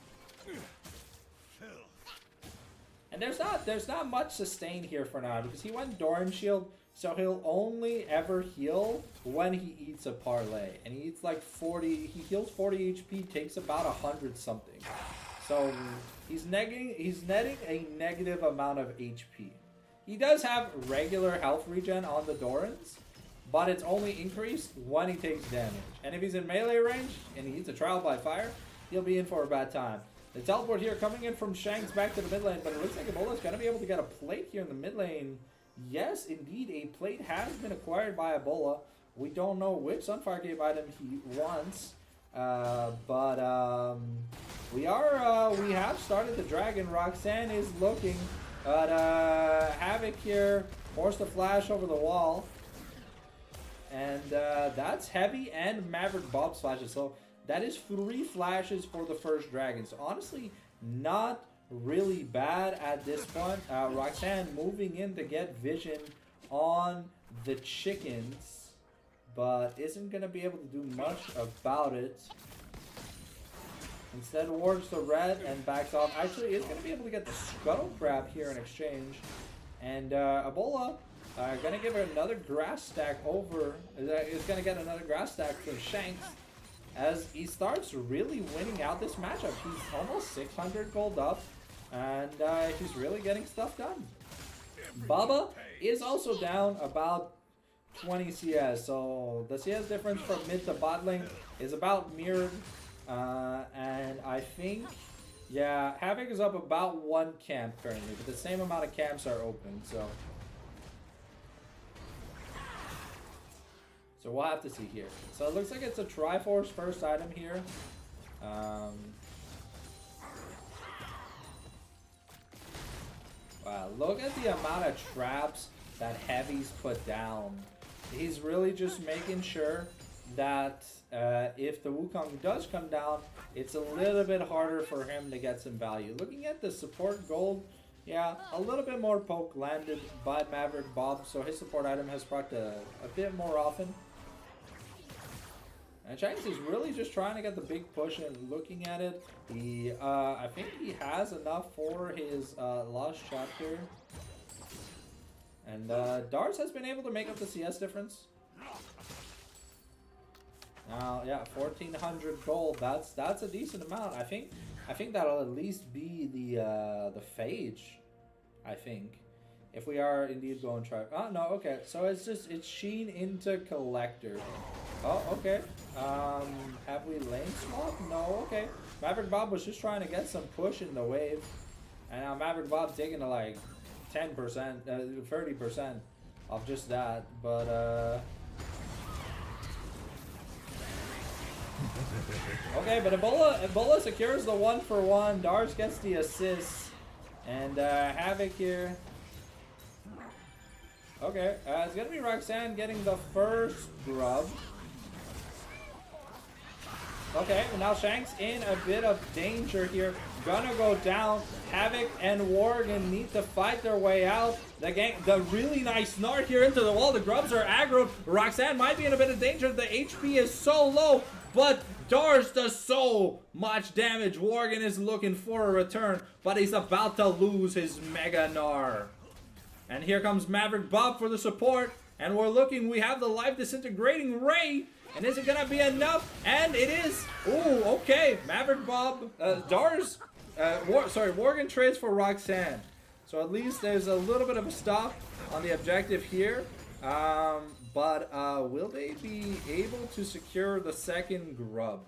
[SPEAKER 1] And there's not much sustain here for now, because he went Doran Shield, so he'll only ever heal when he eats a parlay. And he eats like 40, he heals 40 HP, takes about 100 something. So he's netting a negative amount of HP. He does have regular health regen on the Dorans, but it's only increased when he takes damage. And if he's in melee range and he hits a trial by fire, he'll be in for a bad time. The teleport here coming in from Shanks back to the mid lane, but it looks like Ebola's going to be able to get a plate here in the mid lane. Yes, indeed, a plate has been acquired by Ebola. We don't know which Sunfire Cave item he wants, but we have started the dragon. Roxanne is looking, but Havoc here forced a flash over the wall, and that's heavy and Maverick Bob's flashes. So that is 3 flashes for the first dragon. So honestly, not really bad at this point. Roxanne moving in to get vision on the chickens, but isn't going to be able to do much about it. Instead wards the red and backs off. Actually, is going to be able to get the Scuttle Crab here in exchange. And Ebola going to give her another grass stack over. Is going to get another grass stack to Shanks as he starts really winning out this matchup. He's almost 600 gold up, and he's really getting stuff done. Baba is also down about 20 CS, so the CS difference from mid to bot lane is about mirrored, and I think, yeah, Havoc is up about 1 camp currently, but the same amount of camps are open, so we'll have to see here. So it looks like it's a Triforce first item here. Wow, look at the amount of traps that Heavy's put down. He's really just making sure that if the Wukong does come down, it's a little bit harder for him to get some value. Looking at the support gold, yeah, a little bit more poke landed by Maverick Bob, so his support item has procced a bit more often. And Shanks is really just trying to get the big push, and looking at it, he, I think he has enough for his lost chapter. And Dars has been able to make up the CS difference. Now, yeah, 1,400 gold. That's a decent amount. I think that'll at least be the Phage. I think, if we are indeed going to try. Oh no, okay. So it's Sheen into Collector. Oh, okay. Have we lane swap? No, okay. Maverick Bob was just trying to get some push in the wave, and now Maverick Bob taking to like 10%, 30% of just that, but okay, but Ebola secures the 1-for-1. Dars gets the assist, and Havoc here. Okay, it's gonna be Roxanne getting the first grub. Okay, well now Shanks in a bit of danger here. Gonna go down. Havoc and Worgen need to fight their way out. The really nice snart here into the wall. The grubs are aggroed. Roxanne might be in a bit of danger. The HP is so low, but Dars does so much damage. Worgen is looking for a return, but he's about to lose his Mega Gnar. And here comes Maverick Bob for the support. And we're looking, we have the life disintegrating ray. And is it gonna be enough? And it is. Ooh, okay. Maverick Bob, Dars, Worgen trades for Roxanne. So at least there's a little bit of a stop on the objective here. But will they be able to secure the second grub?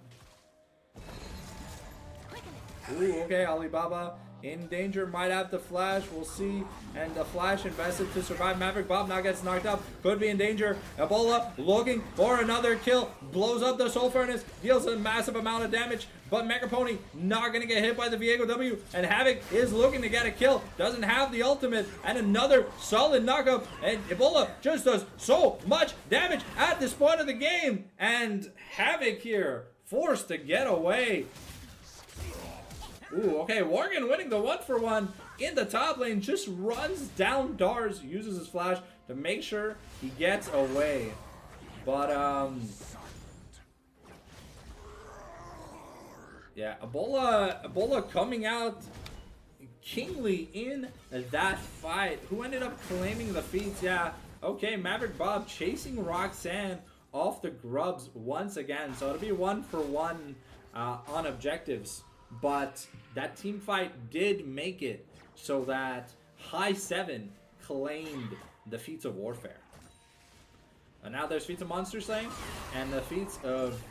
[SPEAKER 1] Ooh, okay, Alibaba in danger, might have the flash, we'll see. And the flash invested to survive. Maverick Bob now gets knocked up, could be in danger. Ebola looking for another kill, blows up the Soul Furnace, deals a massive amount of damage, but Mega Pony not gonna get hit by the Viego W, and Havoc is looking to get a kill, doesn't have the ultimate, and another solid knockup, and Ebola just does so much damage at this point of the game, and Havoc here forced to get away. Ooh, okay, Worgen winning the 1-for-1 in the top lane, just runs down Dars, uses his flash to make sure he gets away. But, yeah, Ebola coming out kingly in that fight. Who ended up claiming the feats? Yeah, okay, Maverick Bob chasing Roxanne off the grubs once again. So it'll be 1-for-1 on objectives but that team fight did make it so that High 7 claimed the feats of warfare. And now there's feats of monster slaying and the feats of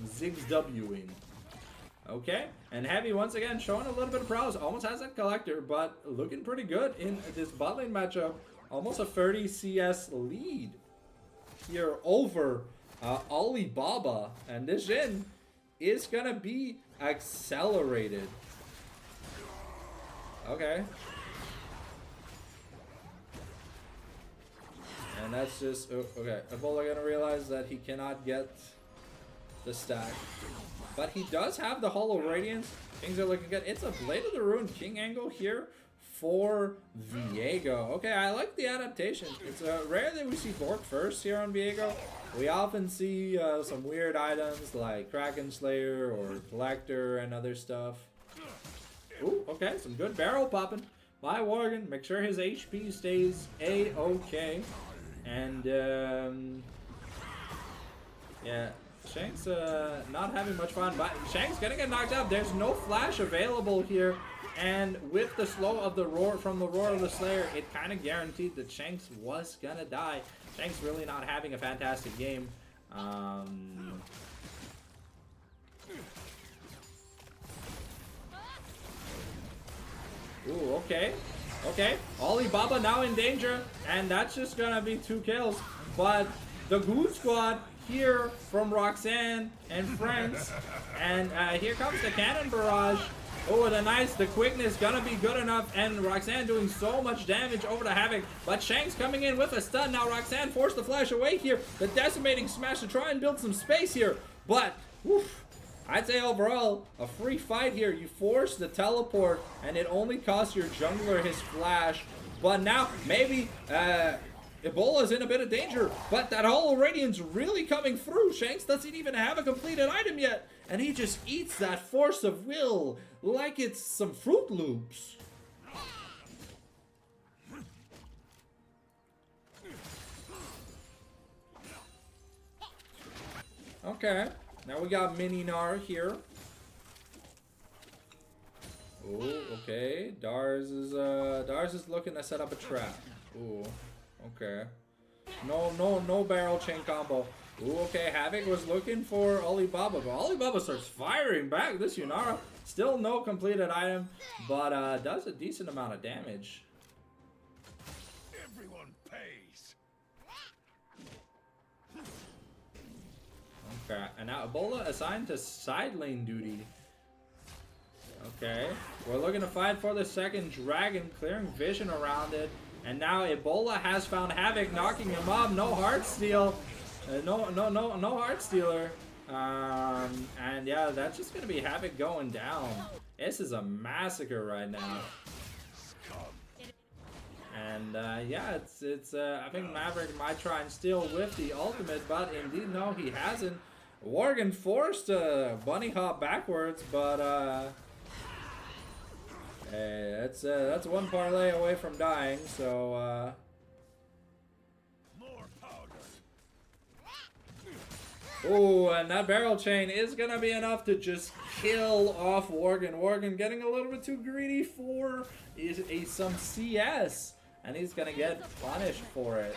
[SPEAKER 1] Ziggs Wing. Okay, and Heavy once again showing a little bit of prowess. Almost has that collector, but looking pretty good in this bot lane matchup. Almost a 30 CS lead here over Alibaba, and this Jhin is gonna be accelerated. Okay. And that's just, okay, Ebola gonna realize that he cannot get the stack. But he does have the Hollow Radiance. Things are looking good. It's a Blade of the Ruin King angle here for Viego. Okay, I like the adaptation. It's rare that we see Bork first here on Viego. We often see some weird items like Kraken Slayer or Collector and other stuff. Ooh, okay, some good barrel popping by Worgen. Make sure his HP stays A-okay. And, yeah, Shank's not having much fun, but Shank's gonna get knocked out. There's no flash available here. And with the slow of the roar from the Roar of the Slayer, it kind of guaranteed that Shanks was gonna die. Shanks really not having a fantastic game. Ooh, okay. Okay, Alibaba now in danger, and that's just gonna be 2 kills. But the Good Squad here from Roxanne and friends, and here comes the cannon barrage. Oh, the quickness gonna be good enough, and Roxanne doing so much damage over to Havoc, but Shanks coming in with a stun. Now Roxanne forced the flash away here. The decimating smash to try and build some space here, but woof, I'd say overall, a free fight here. You force the teleport, and it only costs your jungler his flash. But now, maybe Ebola's in a bit of danger, but that Hollow Radiance really coming through. Shanks doesn't even have a completed item yet, and he just eats that Force of Will like it's some Fruit Loops. Okay. Now we got Mini Gnar here. Oh, okay. Dars is looking to set up a trap. Ooh, okay. No barrel chain combo. Ooh, okay. Havoc was looking for Alibaba, but Alibaba starts firing back. This Yunara, still no completed item, but does a decent amount of damage.
[SPEAKER 2] Everyone pays.
[SPEAKER 1] Okay, and now Ebola assigned to side lane duty. Okay, we're looking to fight for the second dragon, clearing vision around it. And now Ebola has found Havoc, knocking him up. No heart steal. No heart stealer. And yeah, that's just gonna be Havoc going down. This is a massacre right now. And yeah, it's I think Maverick might try and steal with the ultimate, but indeed no, he hasn't. Worgen forced a bunny hop backwards, but hey, that's one parlay away from dying. So
[SPEAKER 2] More powder.
[SPEAKER 1] oh, and that barrel chain is gonna be enough to just kill off Worgen. Worgen getting a little bit too greedy for some CS, and he's gonna get punished for it.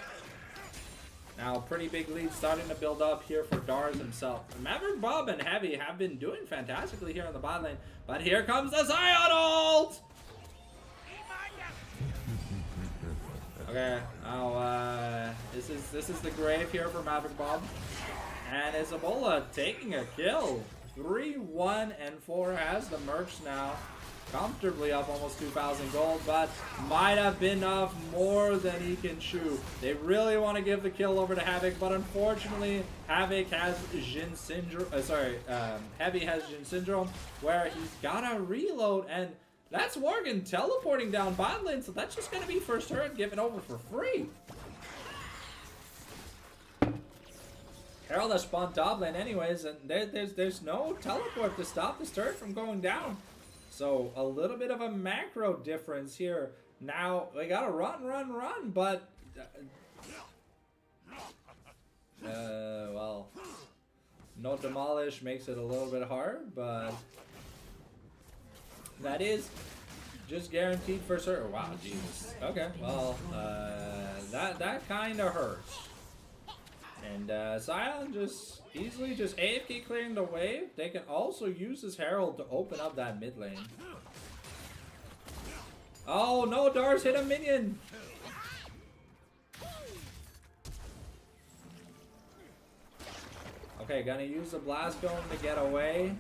[SPEAKER 1] Now, pretty big lead starting to build up here for Dars himself. Maverick, Bob, and Heavy have been doing fantastically here on the bot lane, but here comes the Zion ult! Okay, now this is the grave here for Maverick Bob, and Isabola taking a kill. 3-1 and 4 has the merch now. Comfortably up almost 2,000 gold, but might have been enough more than he can chew. They really want to give the kill over to Havoc, but unfortunately, Havoc has Jhin syndrome. Heavy has Jhin syndrome, where he's gotta reload, and that's Worgen teleporting down bot lane, so that's just gonna be first turret given over for free. Herald has spawned top lane anyways, and there's no teleport to stop this turret from going down. So, a little bit of a macro difference here. Now, we gotta run, but... well... No demolish makes it a little bit hard, but... That is just guaranteed for sure. Wow, Jesus. Okay, well, that kind of hurts. And Sion just easily just AFK clearing the wave. They can also use his Herald to open up that mid lane. Oh no, Dars hit a minion. Okay, gonna use the Blast Cone to get away.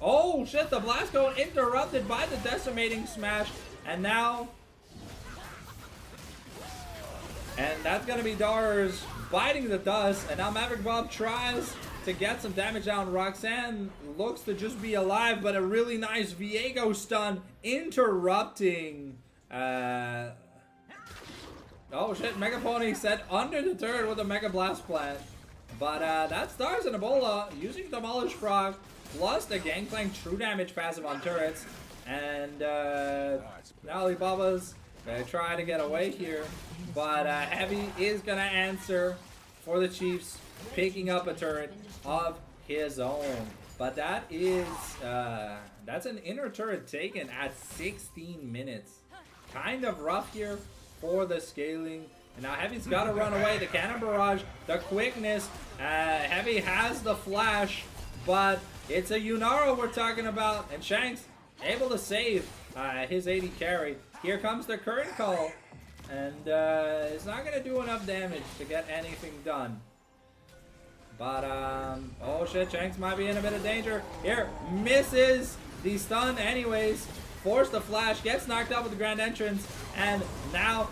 [SPEAKER 1] Oh shit, the Blast Cone interrupted by the Decimating Smash. And now... And that's gonna be Dars biting the dust. And now Maverick Bob tries to get some damage down. Roxanne looks to just be alive, but a really nice Viego stun interrupting... Oh shit, Mega Pony set under the turret with a Mega Blast Plant. But that's Stars and Ebola using Demolish Frog plus the Gangplank True Damage passive on turrets. And now Alibaba's gonna try to get away here. But Heavy is gonna answer for the Chiefs, picking up a turret of his own. But that is, that's an inner turret taken at 16 minutes. Kind of rough here for the scaling. And now Heavy's got to run away. The Cannon Barrage, the quickness. Heavy has the flash, but it's a Yunara we're talking about. And Shanks able to save his 80 carry. Here comes the Current Call. And it's not going to do enough damage to get anything done. But, oh shit, Shanks might be in a bit of danger. Here, misses the stun anyways. Force the flash, gets knocked out with the Grand Entrance, and now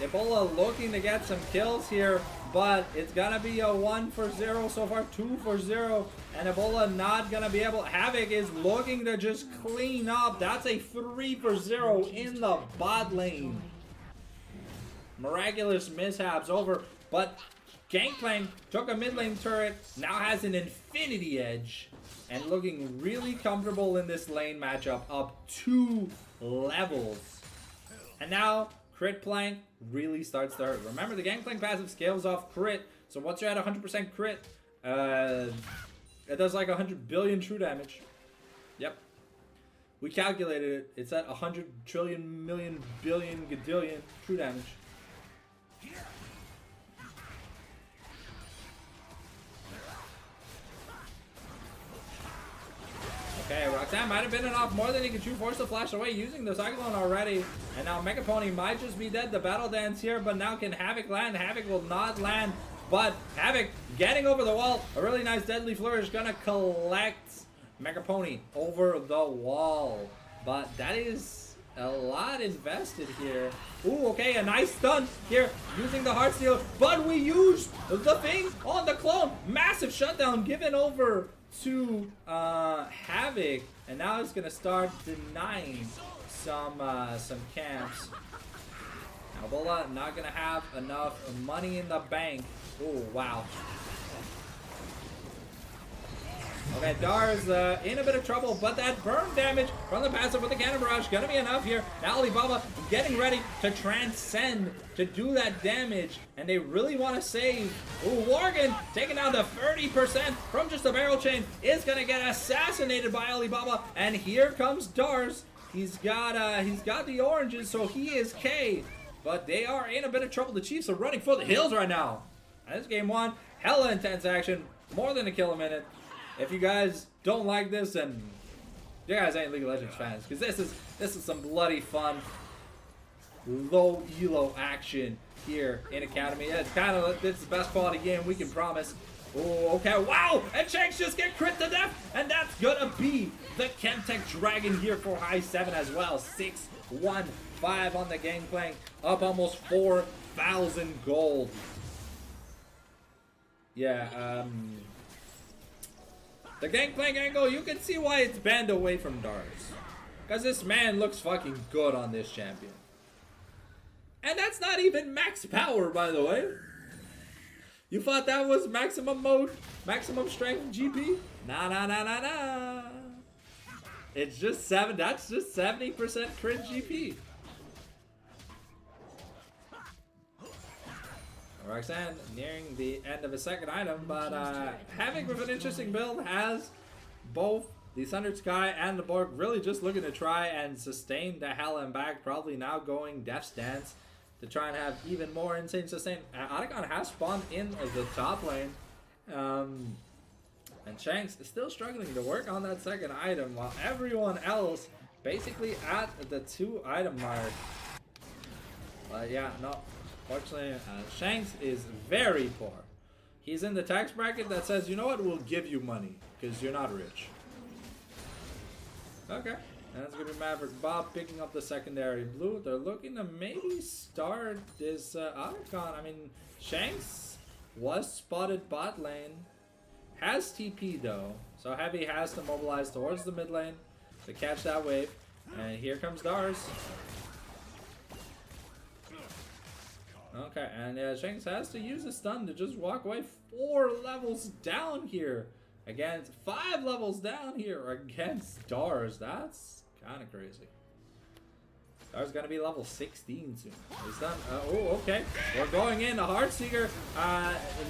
[SPEAKER 1] Ebola looking to get some kills here, but it's gonna be a 1 for 0 so far, 2 for 0, and Ebola not gonna be able. Havoc is looking to just clean up. That's a 3 for 0 in the bot lane. Miraculous mishaps over, but Gangplank took a mid lane turret, now has an Infinity Edge. And looking really comfortable in this lane matchup, up 2 levels. And now, Crit Plank really starts to hurt. Remember, the Gangplank passive scales off crit. So once you're at 100% crit, it does like 100 billion true damage. Yep. We calculated it. It's at 100 trillion, million, billion, gadillion true damage. Okay, Roxanne might have been enough more than he could chew. Force the flash away using the Cyclone already. And now Mega Pony might just be dead. The Battle Dance here, but now can Havoc land? Havoc will not land. But Havoc getting over the wall. A really nice Deadly Flourish gonna collect Mega Pony over the wall. But that is a lot invested here. Ooh, okay, a nice stun here using the Heartsteel. But we used the thing on the clone. Massive shutdown given over to Havoc, and now it's gonna start denying some camps. Now Bola not gonna have enough money in the bank. Oh wow. Okay, Dar's in a bit of trouble, but that burn damage from the passive with the Cannon Barrage gonna be enough here. Now Alibaba getting ready to transcend, to do that damage, and they really want to save. Ooh, Worgen taking down the 30% from just a barrel chain is gonna get assassinated by Alibaba, and here comes Dars. He's got the oranges, so he is K, but they are in a bit of trouble. The Chiefs are running for the hills right now. And this game 1, hella intense action, more than a kill a minute. If you guys don't like this, then you guys ain't League of Legends fans, because this is some bloody fun, low elo action here in Academy. Yeah, it's the best quality game we can promise. Oh, okay, wow! And Shanks just get crit to death, and that's gonna be the Chemtech Dragon here for high 7 as well. 6-1-5 on the Gangplank, up almost 4,000 gold. Yeah, the Gangplank angle, you can see why it's banned away from Dars. Because this man looks fucking good on this champion. And that's not even max power, by the way. You thought that was maximum mode, maximum strength GP? Nah. It's just 7, that's just 70% crit GP. Roxanne nearing the end of a second item, but Havoc with an interesting build has both The Sundered Sky and the Borg really just looking to try and sustain the hell and back. Probably now going Death's Dance to try and have even more insane sustain. Otacon has spawned in the top lane. And Shanks is still struggling to work on that second item while everyone else basically at the 2 item mark. Yeah, no. Fortunately, Shanks is very poor. He's in the tax bracket that says, you know what, we'll give you money because you're not rich. Okay, and it's going to be Maverick Bob picking up the secondary blue. They're looking to maybe start this Otacon. I mean, Shanks was spotted bot lane. Has TP though, so Heavy has to mobilize towards the mid lane to catch that wave. And here comes Dars. Okay, and Shanks has to use a stun to just walk away 4 levels down here. Against 5 levels down here against Dars. That's kind of crazy. Dars gonna be level 16 soon. He's done. Oh, okay. We're going in. The Heartseeker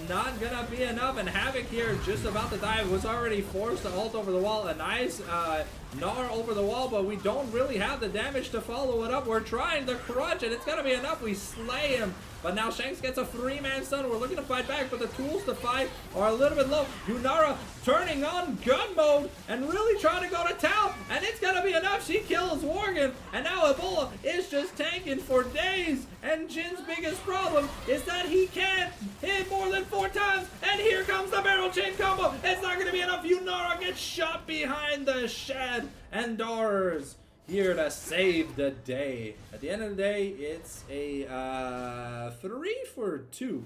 [SPEAKER 1] not gonna be enough. And Havoc here just about to die. Was already forced to ult over the wall. A nice Gnar over the wall, but we don't really have the damage to follow it up. We're trying to crunch, and it's gonna be enough. We slay him. But now Shanks gets a 3-man stun. We're looking to fight back, but the tools to fight are a little bit low. Yunara turning on gun mode and really trying to go to town. And it's going to be enough. She kills Worgen. And now Ebola is just tanking for days. And Jin's biggest problem is that he can't hit more than 4 times. And here comes the barrel chain combo. It's not going to be enough. Yunara gets shot behind the shed. And Dars here to save the day. At the end of the day, it's a 3 for 2,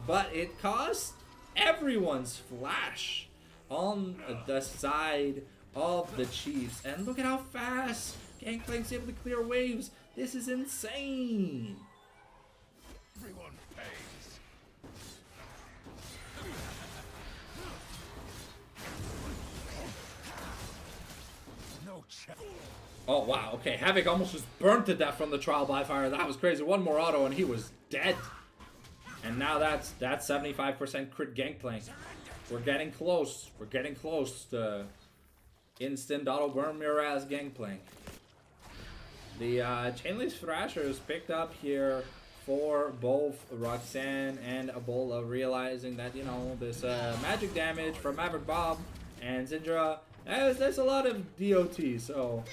[SPEAKER 1] but it cost everyone's flash on the side of the Chiefs. And look at how fast Gangplank's able to clear waves. This is insane.
[SPEAKER 2] Everyone pays. No chance.
[SPEAKER 1] Oh, wow. Okay, Havoc almost just burnt to death from the trial by fire. That was crazy. One more auto and he was dead. And now that's 75% crit Gangplank. We're getting close. We're getting close to instant auto burn your ass Gangplank. The Chainless Thrasher is picked up here for both Roxanne and Ebola, realizing that, you know, this magic damage from Maverick Bob and Zindra, there's a lot of DOT, so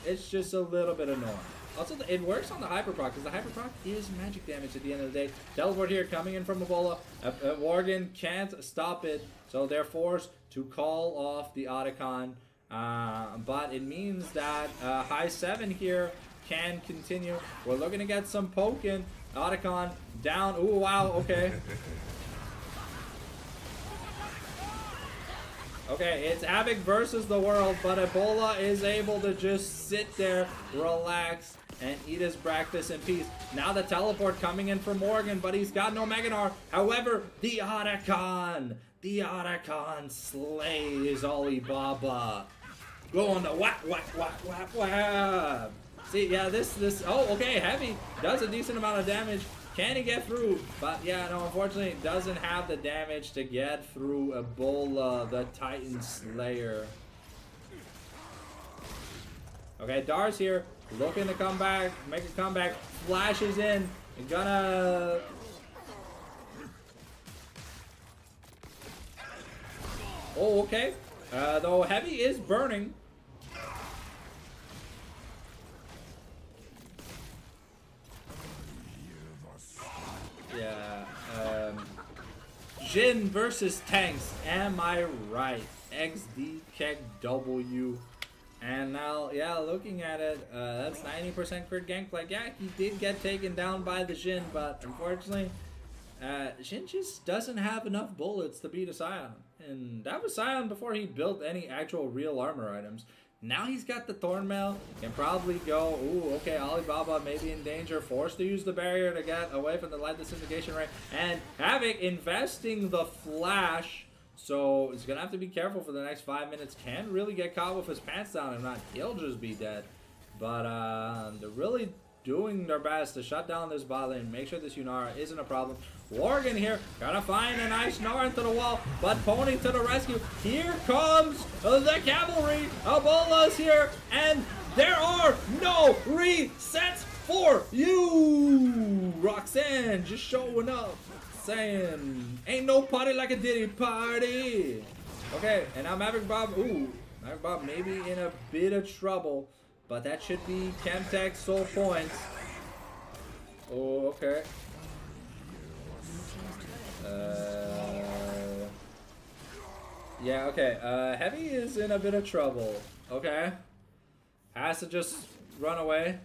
[SPEAKER 1] it's just a little bit annoying. Also, it works on the Hyperproc, because the Hyperproc is magic damage at the end of the day. Teleport here coming in from Ebola. Worgen can't stop it, so they're forced to call off the Otacon. But it means that high 7 here can continue. We're looking to get some poke in. Otacon down. Ooh, wow, okay. Okay, it's Havoc versus the world, but Ebola is able to just sit there, relax, and eat his breakfast in peace. Now the teleport coming in from Morgan, but he's got no Mega Gnar. However, the Otacon slays Alibaba. Going to whap, whap, whap, whap, whap. See, yeah, this, oh, okay, Heavy does a decent amount of damage. Can he get through? But yeah, no, unfortunately, doesn't have the damage to get through Ebola, the Titan Slayer. Okay, Dars here, looking to come back, make a comeback, flashes in, gonna... Oh, okay. Though Heavy is burning. Yeah, Jin versus Tanks, am I right? XD Keck W. And now, yeah, looking at it, that's 90% crit Gangplank. Yeah, he did get taken down by the Jin, but unfortunately, Jin just doesn't have enough bullets to beat a Scion. And that was Scion before he built any actual real armor items. Now he's got the Thornmail, can probably go, ooh, okay, Alibaba may be in danger, forced to use the barrier to get away from the light disintegration ray. And Havoc investing the flash, so he's going to have to be careful for the next 5 minutes. Can't really get caught with his pants down, if not, he'll just be dead. But they're really doing their best to shut down this bot lane, make sure this Yunara isn't a problem. Worgen here, gotta find a nice gnar into the wall, but Pony to the rescue. Here comes the cavalry. Ebola's here, and there are no resets for you. Roxanne just showing up, saying, ain't no party like a Diddy party. Okay, and now Maverick Bob, ooh, Maverick Bob maybe in a bit of trouble, but that should be Chemtech's soul points. Oh, okay. Yeah, okay. Heavy is in a bit of trouble. Okay. Has to just run away.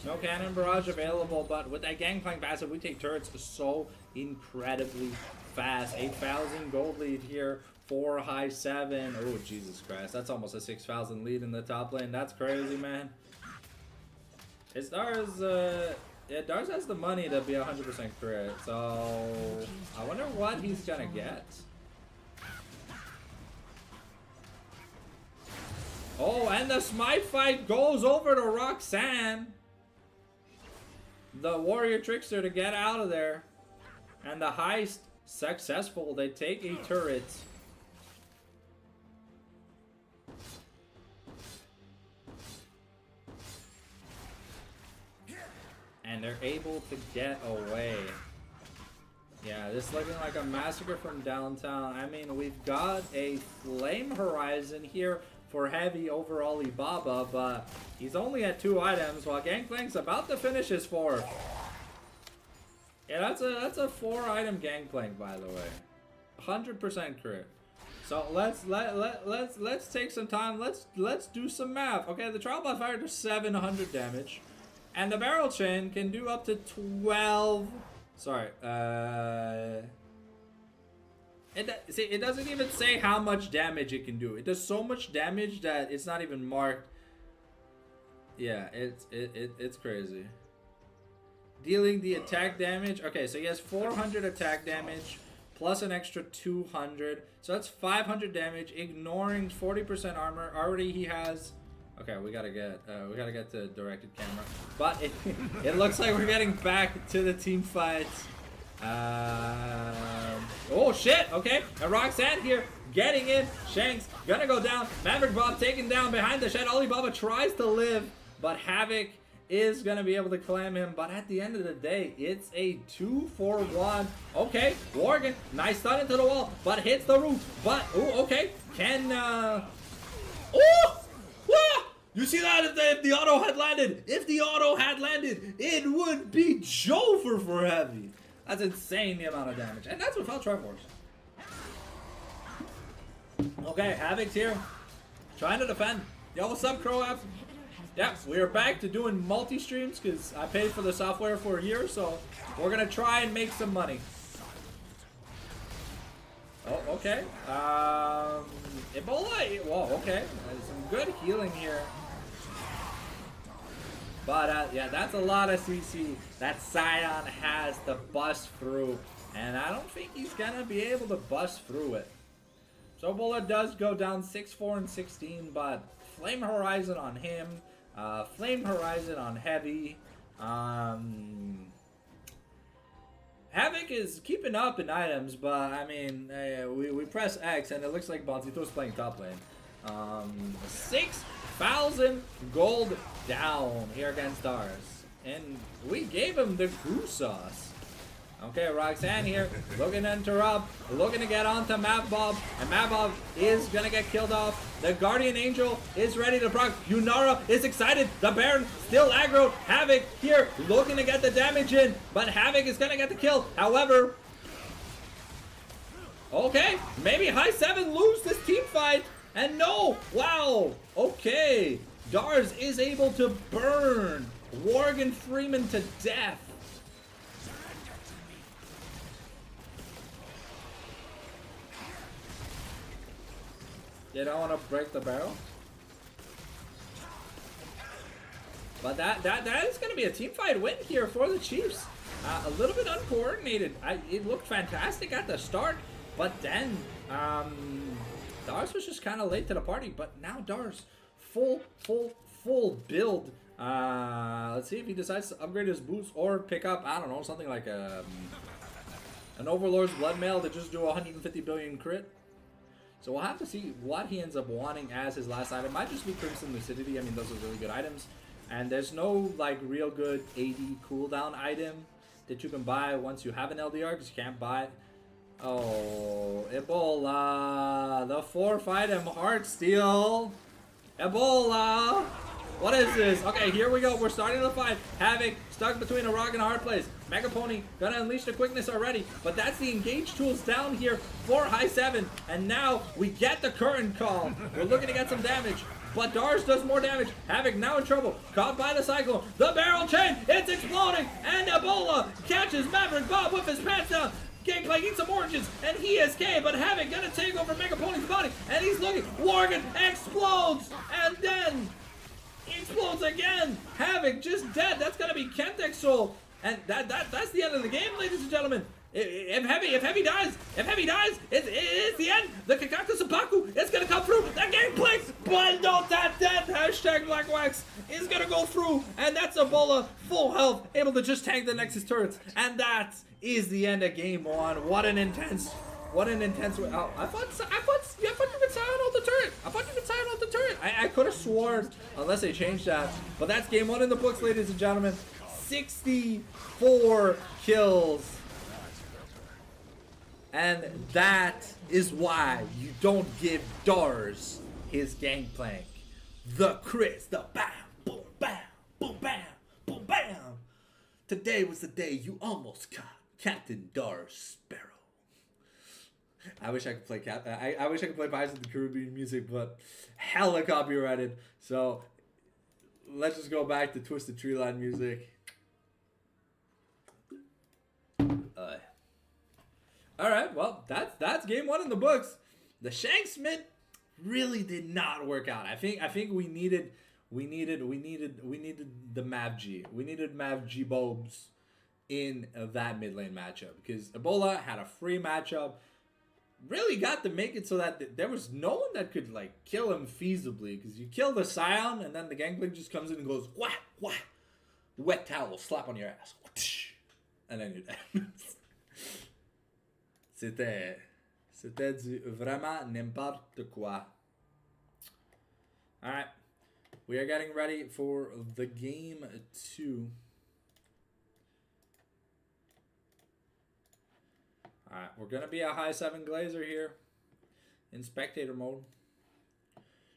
[SPEAKER 1] No cannon barrage available, but with that gangplank passive, we take turrets so incredibly fast. 8,000 gold lead here. 4 high 7. Oh, Jesus Christ. That's almost a 6,000 lead in the top lane. That's crazy, man. His Dars, yeah, Dars has the money to be 100% crit, so I wonder what he's gonna get. Oh, and the Smite fight goes over to Roxanne, the warrior trickster, to get out of there. And the heist successful. They take a turret. And they're able to get away. Yeah, this is looking like a massacre from downtown. I mean, we've got a Flame Horizon here for Heavy over Alibaba, but he's only at 2 items while Gangplank's about to finish his 4th. Yeah, that's a 4 item Gangplank, by the way. 100% crit. So let's take some time. Let's do some math. Okay, the trial by fire does 700 damage. And the barrel chain can do up to 12. Sorry. It doesn't even say how much damage it can do. It does so much damage that it's not even marked. Yeah, it's crazy. Dealing the attack damage. Okay, so he has 400 attack damage plus an extra 200. So that's 500 damage, ignoring 40% armor. Already he has. Okay, we gotta get to directed camera, but it looks like we're getting back to the team fights. Oh shit! Okay, and Roxanne here getting in. Shanks gonna go down. Maverick Bob taken down behind the shed. Alibaba tries to live, but Havoc is gonna be able to claim him. But at the end of the day, it's a 2-for-1. Okay, Worgen, nice stun into the wall, but hits the roof. But oh, okay, can oh. What? You see that? If the auto had landed, it would be Jover for Heavy. That's insane, the amount of damage. And that's without Triforce. Okay, Havoc's here. Trying to defend. Yo, what's up, Croaf? Yeah, we are back to doing multi-streams because I paid for the software for a year, so we're going to try and make some money. Oh, okay. Ebola. Whoa, okay. Some good healing here. But, yeah, that's a lot of CC that Scion has to bust through. And I don't think he's going to be able to bust through it. So, Ebola does go down 6-4 and 16, but Flame Horizon on him. Flame Horizon on Heavy. Havoc is keeping up in items, but I mean, we press X and it looks like Bontito's playing top lane. 6,000 gold down here against Stars. And we gave him the crew sauce. Okay, Roxanne here, looking to interrupt, looking to get onto Mavbob, and Mavbob is gonna get killed off. The Guardian Angel is ready to proc. Yunara is excited. The Baron still aggro. Havoc here, looking to get the damage in, but Havoc is gonna get the kill. However, okay, maybe high 7 lose this team fight, and no, wow, okay, Dars is able to burn Worgen Freeman to death. You don't want to break the barrel? But that is going to be a team fight win here for the Chiefs. A little bit uncoordinated. It looked fantastic at the start, but then Dars was just kind of late to the party. But now Dars, full full build. Let's see if he decides to upgrade his boots or pick up, I don't know, something like an Overlord's Bloodmail to just do 150 billion crit. So we'll have to see what he ends up wanting as his last item. Might just be Crimson Lucidity. I mean, those are really good items. And there's no, like, real good AD cooldown item that you can buy once you have an LDR, because you can't buy it. Oh, Ebola. The 4th item, Heartsteel. Ebola. What is this? Okay, here we go. We're starting the fight. Havoc stuck between a rock and a hard place. Mega Pony gonna unleash the quickness already, but that's the engage tools down here for high 7. And now we get the current call. We're looking to get some damage, but Dars does more damage. Havoc now in trouble. Caught by the Cyclone. The barrel chain, it's exploding, and Ebola catches Maverick Bob with his pants down. Gameplay eats some oranges, and he is K, but Havoc gonna take over Mega Pony's body, and he's looking. Worgen explodes, and then he explodes again. Havoc just dead. That's gonna be Kentek's soul, and that's the end of the game, ladies and gentlemen. If Heavy dies, it's the end. The Kakaku Sapaku is gonna come through. That gameplay, but not that dead. Hashtag Black Wax is gonna go through, and that's Ebola full health, able to just tank the Nexus turrets, and that is the end of game 1. What an intense way. Oh, I thought you could silent out the turret. I could have sworn, unless they changed that. But that's game 1 in the books, ladies and gentlemen. 64 kills. And that is why you don't give Dars his gangplank. The crits, the bam, boom, bam, boom, bam, boom, bam. Today was the day you almost caught Captain Dars Sparrow. I wish I could play I wish I could play Pirates of the Caribbean music, but hella copyrighted. So let's just go back to Twisted Treeline music. All right, well that's game 1 in the books. The Shanksmith really did not work out. I think we needed the Mav G. We needed Mav G Bobs in that mid lane matchup, because Ebola had a free matchup. Really got to make it so that there was no one that could like kill him feasibly, because you kill the Scion and then the Gangplank just comes in and goes wah wah, wet towel slap on your ass, and then you're dead. C'était du vraiment n'importe quoi. All right, we are getting ready for the game 2. Alright, we're going to be a high 7 Glazer here in spectator mode.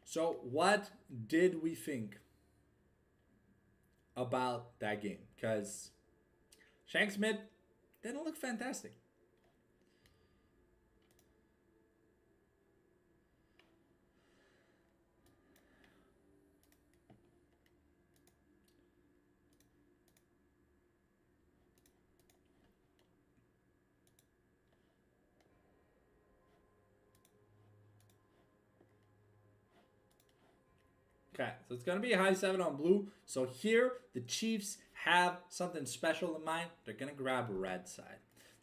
[SPEAKER 1] So, what did we think about that game? Because Shanksmith didn't look fantastic. Okay, so it's going to be a high 7 on blue. So here, the Chiefs have something special in mind. They're going to grab red side.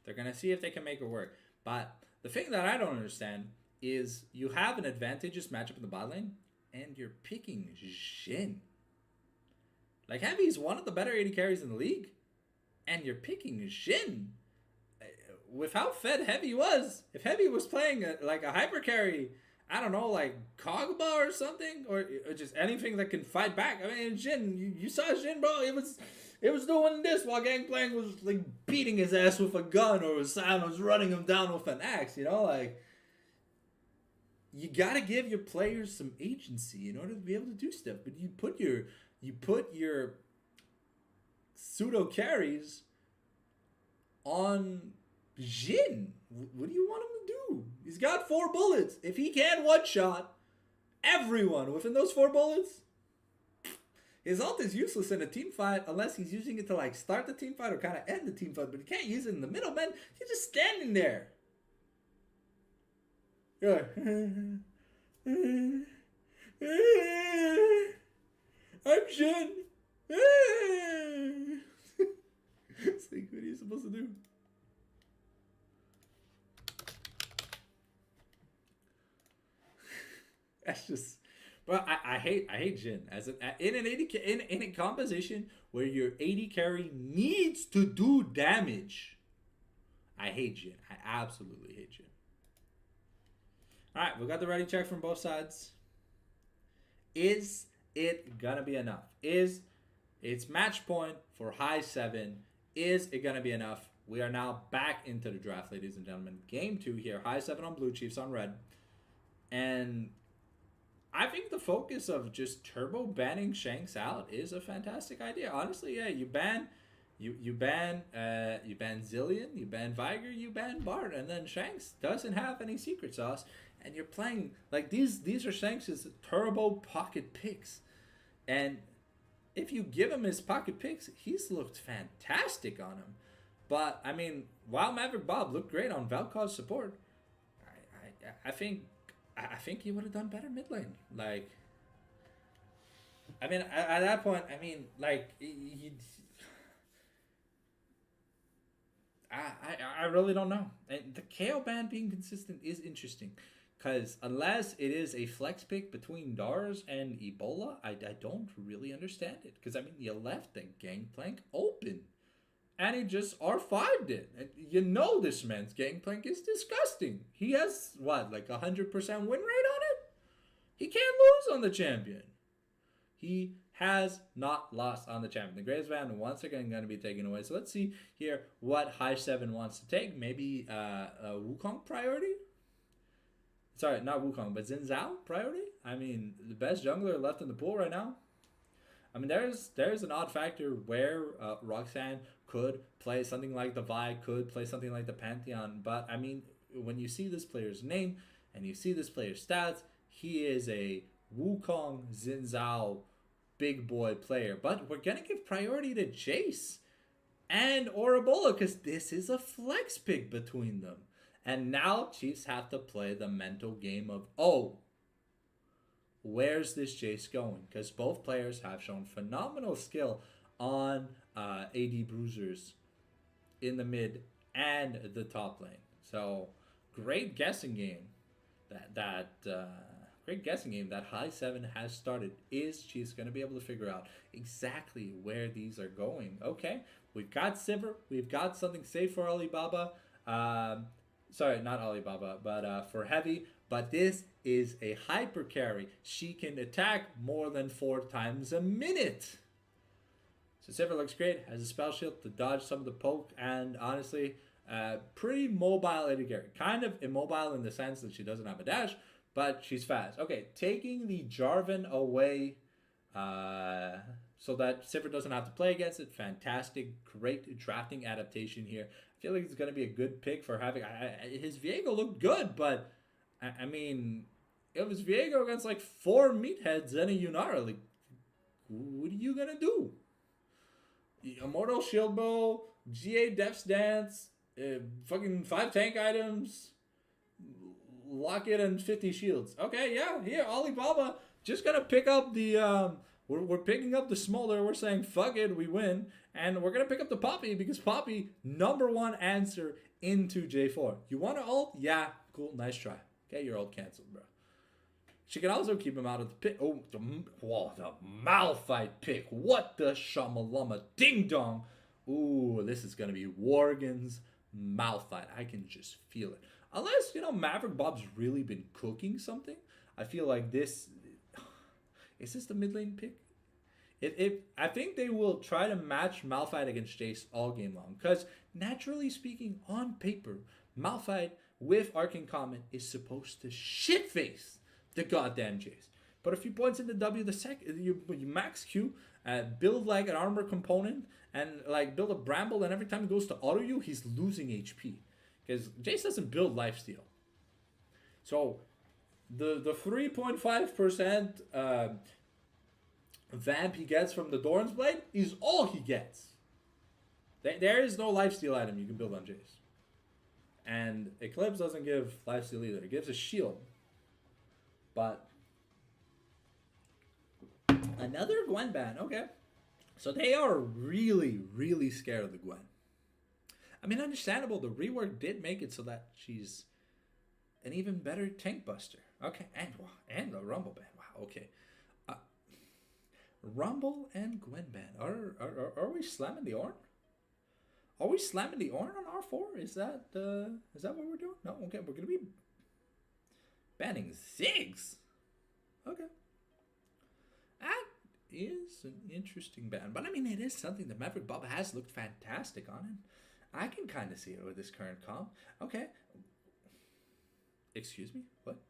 [SPEAKER 1] They're going to see if they can make it work. But the thing that I don't understand is you have an advantageous matchup in the bot lane, and you're picking Jhin. Like, Heavy's one of the better AD carries in the league, and you're picking Jhin. With how fed Heavy was, if Heavy was playing like a hyper carry, I don't know, like Kogba or something, or just anything that can fight back. I mean, Jhin, you saw Jhin, bro. It was doing this while Gangplank was like beating his ass with a gun, or Sion was running him down with an axe. You know, like you gotta give your players some agency in order to be able to do stuff. But you put your pseudo carries on Jhin. What do you want him to do? He's got 4 bullets. If he can one-shot everyone within those 4 bullets, his ult is useless in a team fight unless he's using it to like start the team fight or kind of end the team fight. But he can't use it in the middle, man. He's just standing there. You're like, I'm Jhin. It's like, what are you supposed to do? That's just But I hate Jin as in an 80 in a composition where your 80 carry needs to do damage. I hate Jin. I absolutely hate Jin. All right, we got the ready check from both sides. Is it gonna be enough? Is it's match point for high 7? Is it gonna be enough? We are now back into the draft, ladies and gentlemen. Game 2 here. High 7 on blue, Chiefs on red. And I think the focus of just turbo banning Shanks out is a fantastic idea. Honestly, yeah, you ban Zillion, you ban Viger, you ban Bard, and then Shanks doesn't have any secret sauce, and you're playing like these are Shanks' turbo pocket picks. And if you give him his pocket picks, he's looked fantastic on him. But I mean, while Maverick Bob looked great on Valkov's support, I think he would have done better mid lane. Like, I mean, at that point, I mean, like, I really don't know. And the KO ban being consistent is interesting, because unless it is a flex pick between Dars and Ebola, I don't really understand it. Because I mean, you left the Gangplank open, and he just R5'd it. And you know this man's Gangplank is disgusting. He has, what, like 100% win rate on it? He can't lose on the champion. He has not lost on the champion. The greatest van once again going to be taken away. So let's see here what high 7 wants to take. Maybe Wukong priority? Sorry, not Wukong, but Xin Zhao priority? I mean, the best jungler left in the pool right now. I mean, there's an odd factor where Roxanne could play something like the Vi, could play something like the Pantheon. But, I mean, when you see this player's name and you see this player's stats, he is a Wukong, Xin Zhao, big boy player. But we're going to give priority to Jace and Orobola because this is a flex pick between them. And now Chiefs have to play the mental game of, oh, where's this Jace going? Because both players have shown phenomenal skill on AD bruisers in the mid and the top lane. So great guessing game great guessing game that high 7 has started. Is Chiefs going to be able to figure out exactly where these are going? Okay, we've got Sivir, we've got something safe for Alibaba. Sorry, not Alibaba, but for Heavy. But this is a hyper carry. She can attack more than 4 times a minute. So Sivir looks great. Has a spell shield to dodge some of the poke. And honestly, pretty mobile AD carry. Kind of immobile in the sense that she doesn't have a dash, but she's fast. Okay, taking the Jarvan away so that Sivir doesn't have to play against it. Fantastic. Great drafting adaptation here. I feel like it's going to be a good pick for having... his Viego looked good, but... I mean, it was Viego against like 4 meatheads and a Yunara. Like, what are you gonna do? Immortal Shield Bow, GA Death's Dance, fucking 5 tank items, Locket and 50 shields. Okay, yeah, here, Alibaba just gonna pick up the, we're picking up the smolder. We're saying, fuck it, we win. And we're gonna pick up the Poppy because Poppy, #1 answer into J4. You want to ult? Yeah, cool, nice try. Get your ult canceled, bro. She can also keep him out of the pit. Oh, the Malphite pick. What the shamalama ding dong. Ooh, this is going to be Worgen's Malphite. I can just feel it. Unless, you know, Maverick Bob's really been cooking something. I feel like this... Is this the mid lane pick? I think they will try to match Malphite against Jace all game long. Because, naturally speaking, on paper, Malphite with Arcane Comment is supposed to shitface the goddamn Jace. But a few points in the W, you max Q, build like an armor component, and like build a bramble, and every time it goes to auto you, he's losing HP. Because Jace doesn't build lifesteal. So the 3.5% vamp he gets from the Doran's Blade is all he gets. There is no lifesteal item you can build on Jace. And Eclipse doesn't give lifesteal either. It gives a shield. But another Gwen ban. Okay. So they are really, really scared of the Gwen. I mean, understandable. The rework did make it so that she's an even better tank buster. Okay. And the Rumble ban. Wow. Okay. Uh, Rumble and Gwenban. Are we slamming the Orn? Are we slamming the Orn on R4? Is that what we're doing? No, okay, we're gonna be banning Ziggs. Okay. That is an interesting ban. But I mean, it is something that Maverick Bob has looked fantastic on, and I can kind of see it with this current comp. Okay. Excuse me? What?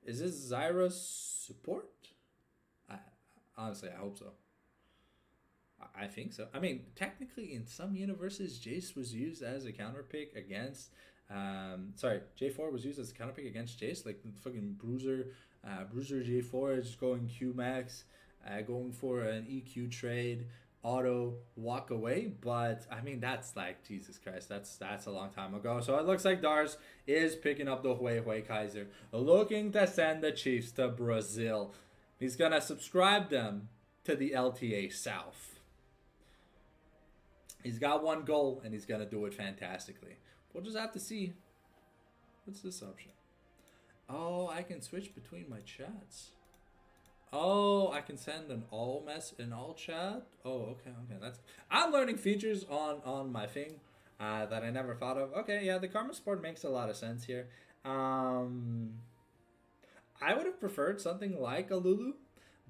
[SPEAKER 1] Is this Zyra's support? Honestly, I hope so. I think so. I mean, technically, in some universes, Jace was used as a counter pick against. J4 was used as a counter pick against Jace, like fucking Bruiser. Bruiser J4 is going Q max, going for an EQ trade, auto walk away. But I mean, that's like Jesus Christ. That's a long time ago. So it looks like Dars is picking up the Hui Kaiser, looking to send the Chiefs to Brazil. He's gonna subscribe them to the LTA South. He's got one goal, and he's going to do it fantastically. We'll just have to see. What's this option? Oh, I can switch between my chats. Oh, I can send an all chat. Oh, okay. I'm learning features on my thing that I never thought of. Okay, yeah, the Karma Sport makes a lot of sense here. I would have preferred something like a Lulu.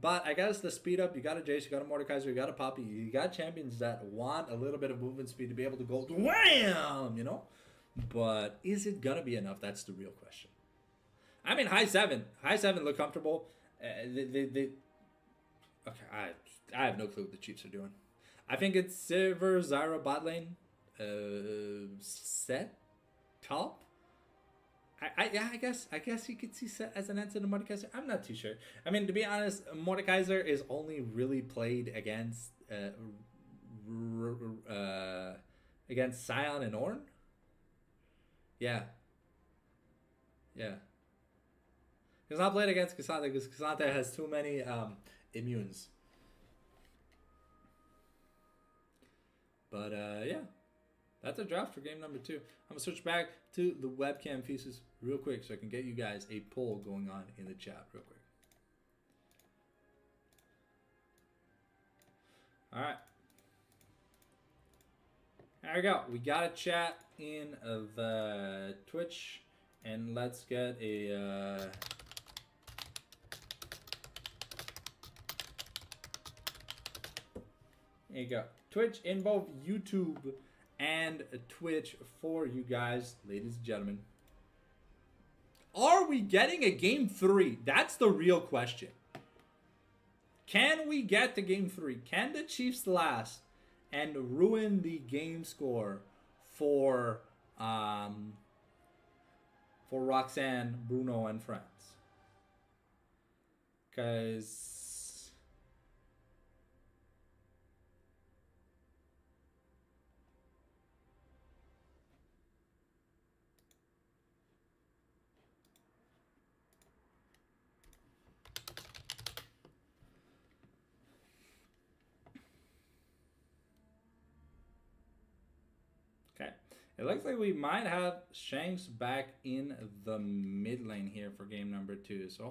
[SPEAKER 1] But I guess the speed up, you got a Jace, you got a Mordekaiser, you got a Poppy, you got champions that want a little bit of movement speed to be able to go wham, you know? But is it going to be enough? That's the real question. I mean, high 7 look comfortable. Okay, I have no clue what the Chiefs are doing. I think it's Silver, Zyra, bot lane, Set, top. I guess you could see Set as an answer to Mordekaiser. I'm not too sure. I mean, to be honest, Mordekaiser is only really played against Sion and Ornn. Yeah. He's not played against Cassandra because Cassandra has too many immunes. But yeah. That's a draft for game number 2. I'm going to switch back to the webcam pieces real quick so I can get you guys a poll going on in the chat real quick. All right. There we go. We got a chat in the Twitch. And let's get a... There you go. Twitch in both YouTube and Twitch for you guys, ladies and gentlemen. Are we getting a game 3? That's the real question. Can we get to game 3? Can the Chiefs last and ruin the game score for Roxanne, Bruno, and friends? Because it looks like we might have Shanks back in the mid lane here for game number 2. So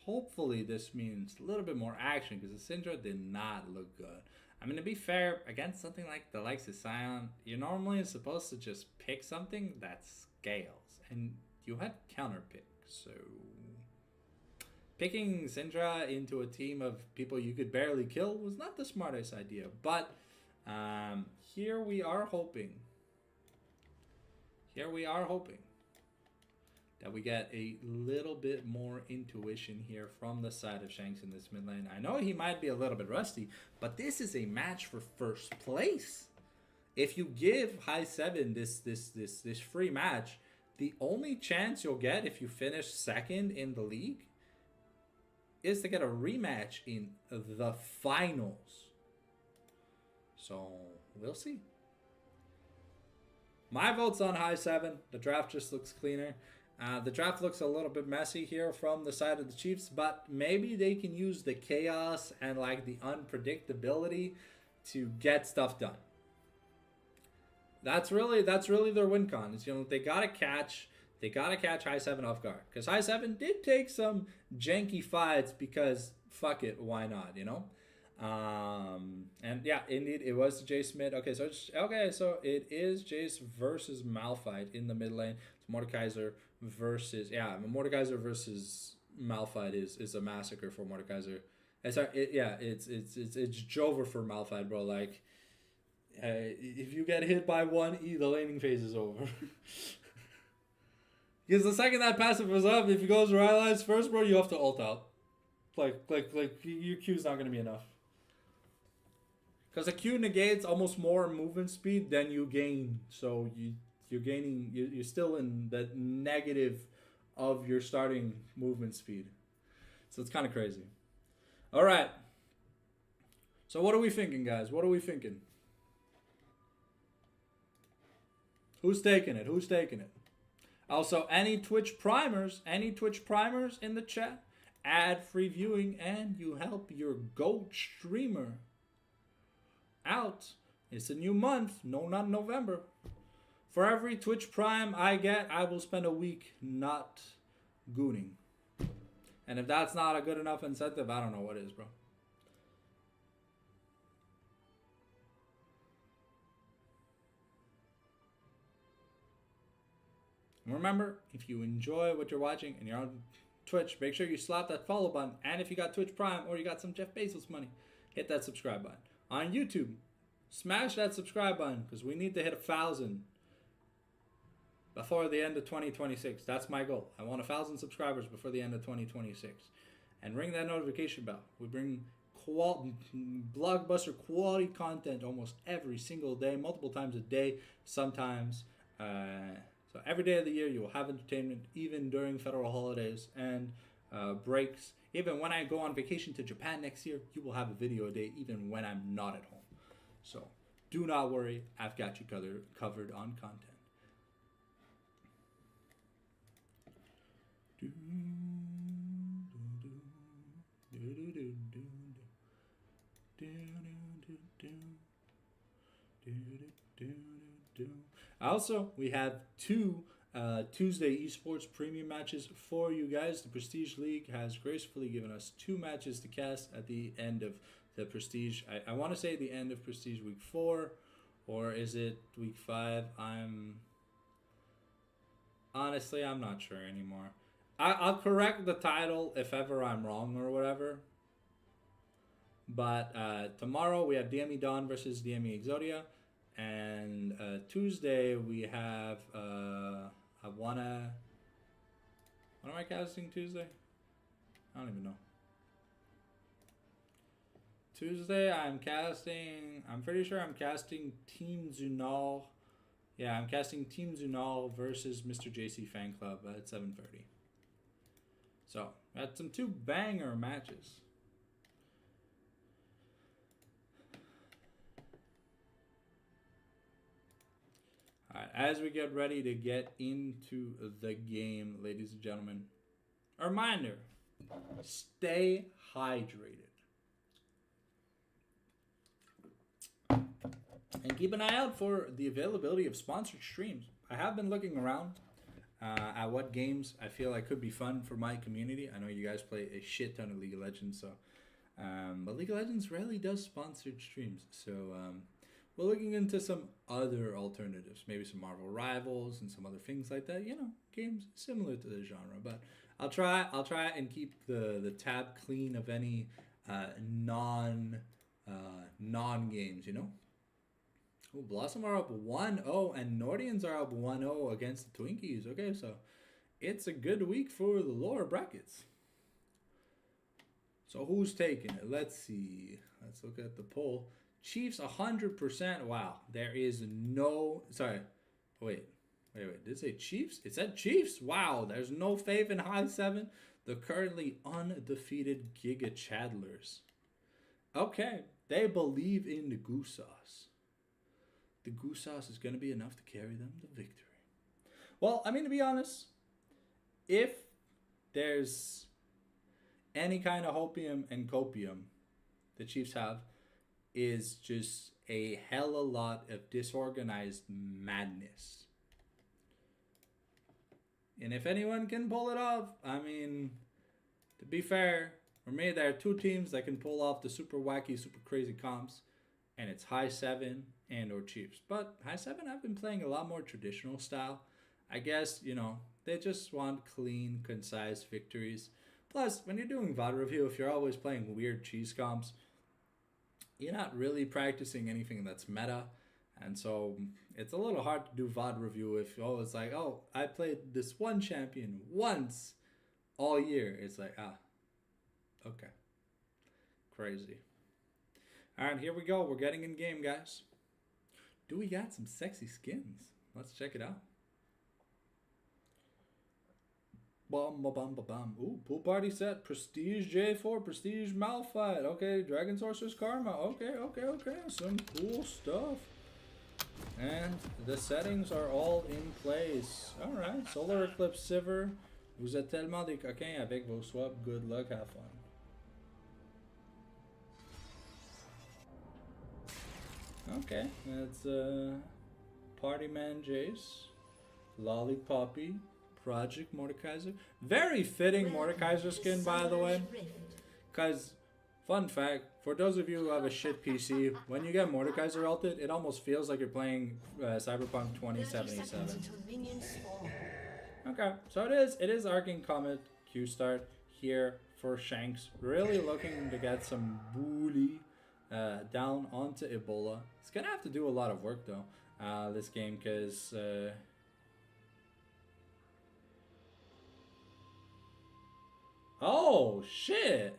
[SPEAKER 1] hopefully this means a little bit more action because the Syndra did not look good. I mean, to be fair, against something like the likes of Sion, you're normally supposed to just pick something that scales. And you had counter pick, so... Picking Syndra into a team of people you could barely kill was not the smartest idea, but... here we are hoping that we get a little bit more intuition here from the side of Shanks in this mid lane. I know he might be a little bit rusty, but this is a match for first place. If you give High 7 this free match, the only chance you'll get if you finish second in the league is to get a rematch in the finals. So, we'll see. My vote's on High 7. The draft just looks cleaner. The draft looks a little bit messy here from the side of the Chiefs, but maybe they can use the chaos and like the unpredictability to get stuff done. That's really their win con. Is, you know, they gotta catch They gotta catch High 7 off guard. Because High 7 did take some janky fights because fuck it, why not, you know? And yeah, indeed, it was Jace mid. So it is Jace versus Malphite in the mid lane. It's Mordekaiser versus Mordekaiser versus Malphite is a massacre for Mordekaiser. It's Jover for Malphite, bro. Like, if you get hit by one E, the laning phase is over. Because the second that passive is up, if he goes Rylai's first, bro, you have to ult out. Like your Q's not gonna be enough. Because a Q negates almost more movement speed than you gain. So you're still in the negative of your starting movement speed. So it's kind of crazy. All right. So what are we thinking, guys? What are we thinking? Who's taking it? Who's taking it? Also, any Twitch primers in the chat, ad-free viewing, and you help your GOAT streamer out. It's a new month. No, not November. For every Twitch Prime I get, I will spend a week not gooning. And if that's not a good enough incentive, I don't know what is, bro. Remember, if you enjoy what you're watching and you're on Twitch, make sure you slap that follow button. And if you got Twitch Prime or you got some Jeff Bezos money, hit that subscribe button. On YouTube, smash that subscribe button because we need to hit 1,000 before the end of 2026. That's my goal. I want 1,000 subscribers before the end of 2026. And ring that notification bell. We bring blockbuster quality content almost every single day, multiple times a day, sometimes. So every day of the year you will have entertainment, even during federal holidays and breaks. Even when I go on vacation to Japan next year, you will have a video a day, even when I'm not at home. So do not worry, I've got you covered on content. Also, we have two Tuesday Esports premium matches for you guys. The Prestige League has gracefully given us 2 matches to cast at the end of the Prestige. I want to say the end of Prestige Week 4, or is it Week 5? Honestly, I'm not sure anymore. I'll correct the title if ever I'm wrong or whatever. But tomorrow we have DME Dawn versus DME Exodia. And Tuesday we have what am I casting Tuesday? I don't even know. Tuesday I'm pretty sure I'm casting Team Zunal. Yeah, I'm casting Team Zunal versus Mr. JC Fan Club at 7:30. So that's some 2 banger matches. All right, as we get ready to get into the game, ladies and gentlemen, a reminder, stay hydrated. And keep an eye out for the availability of sponsored streams. I have been looking around at what games I feel like could be fun for my community. I know you guys play a shit ton of League of Legends, so but League of Legends rarely does sponsored streams. So we're looking into some other alternatives, maybe some Marvel Rivals and some other things like that. You know, games similar to the genre. But I'll try and keep the tab clean of any non games. You know. Oh, Blossom are up 1-0 and Nordians are up 1-0 against the Twinkies. Okay, so it's a good week for the lower brackets. So who's taking it? Let's see. Let's look at the poll. Chiefs 100%. Wow, there is no. Sorry, wait. Did it say Chiefs? It said Chiefs. Wow, there's no faith in High 7. The currently undefeated Giga Chadlers. Okay, they believe in the goose sauce. The goose sauce is going to be enough to carry them to victory. Well, I mean, to be honest, if there's any kind of hopium and copium the Chiefs have, is just a hell of a lot of disorganized madness. And if anyone can pull it off, I mean, to be fair, for me, there are two teams that can pull off the super wacky, super crazy comps, and it's High 7 and or Chiefs. But High 7 have been playing a lot more traditional style. I guess, you know, they just want clean, concise victories. Plus, when you're doing VOD review, if you're always playing weird cheese comps, you're not really practicing anything that's meta. And so it's a little hard to do VOD review if it's like, oh, I played this one champion once all year. It's like, okay. Crazy. Alright, here we go. We're getting in game, guys. Do we got some sexy skins? Let's check it out. Bum, ba, bum, ba, bum. Ooh, pool party set. Prestige J4. Prestige Malphite. Okay, Dragon Sorcerer's Karma. Okay. Some cool stuff. And the settings are all in place. Alright, Solar Eclipse Sivir. Vous êtes tellement des coquins avec vos swaps. Good luck, have fun. Okay, that's Partyman Jace, Lollipoppy, Project Mordekaiser. Very fitting Mordekaiser skin, by the way. Because, fun fact, for those of you who have a shit PC, when you get Mordekaiser ulted, it almost feels like you're playing Cyberpunk 2077. Okay, so it is Arcane Comet Q start here for Shanks. Really looking to get some bully down onto Ebola. It's gonna have to do a lot of work though, this game, because oh shit!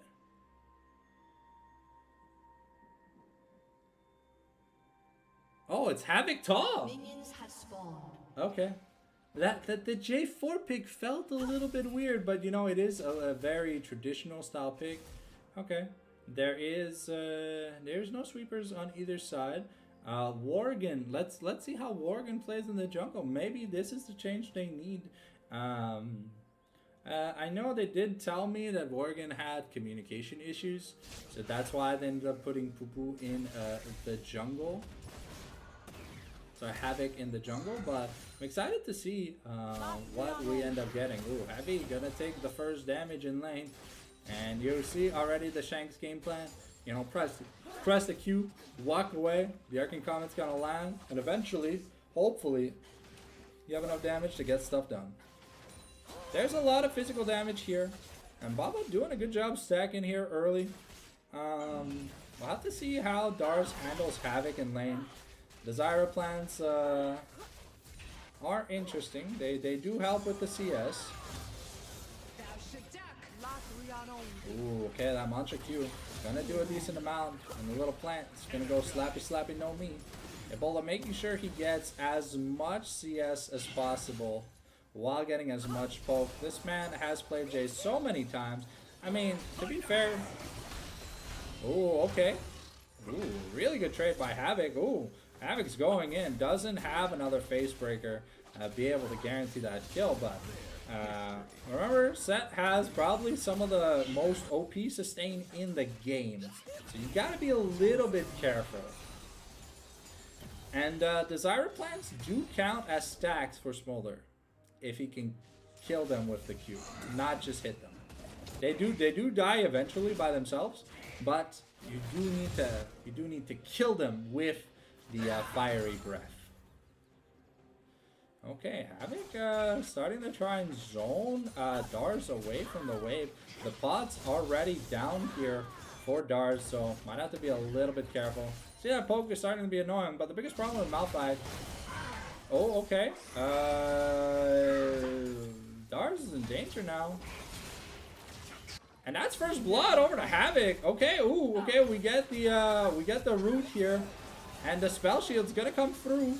[SPEAKER 1] Oh, it's Havoc top.
[SPEAKER 4] Minions have spawned.
[SPEAKER 1] Okay. That the J4 pick felt a little bit weird, but you know, it is a very traditional style pick. Okay. There's no sweepers on either side. Worgen, let's see how Worgen plays in the jungle. Maybe this is the change they need. I know they did tell me that Worgen had communication issues, so that's why they ended up putting Poo in the jungle. So Havoc in the jungle, but I'm excited to see what we end up getting. Ooh, Heavy gonna take the first damage in lane. And you see already the Shanks game plan. You know, press the Q, walk away, the Arcane Comet's gonna land, and eventually, hopefully, you have enough damage to get stuff done. There's a lot of physical damage here, and Baba doing a good job stacking here early. We'll have to see how Dars handles Havoc in lane. The Zyra plants are interesting. They do help with the CS. Ooh, okay, that Mantra Q is gonna do a decent amount, and the little plant is gonna go slappy no me. Ebola making sure he gets as much CS as possible while getting as much poke. This man has played Jay so many times. I mean, to be fair. Ooh, okay. Ooh, really good trade by Havoc. Ooh, Havoc's going in. Doesn't have another face breaker be able to guarantee that kill, but remember, Set has probably some of the most OP sustain in the game, so you gotta be a little bit careful. And the Zyra plants do count as stacks for Smolder if he can kill them with the Q, not just hit them. They do die eventually by themselves, but you do need to kill them with the fiery breath. Okay, Havoc starting to try and zone Dars away from the wave. The pot's already down here for Dars, so might have to be a little bit careful. See, that poke is starting to be annoying, but the biggest problem with Malphite... Oh, okay. Dars is in danger now. And that's first blood over to Havoc. Okay, ooh, okay, we get the root here. And the spell shield's gonna come through.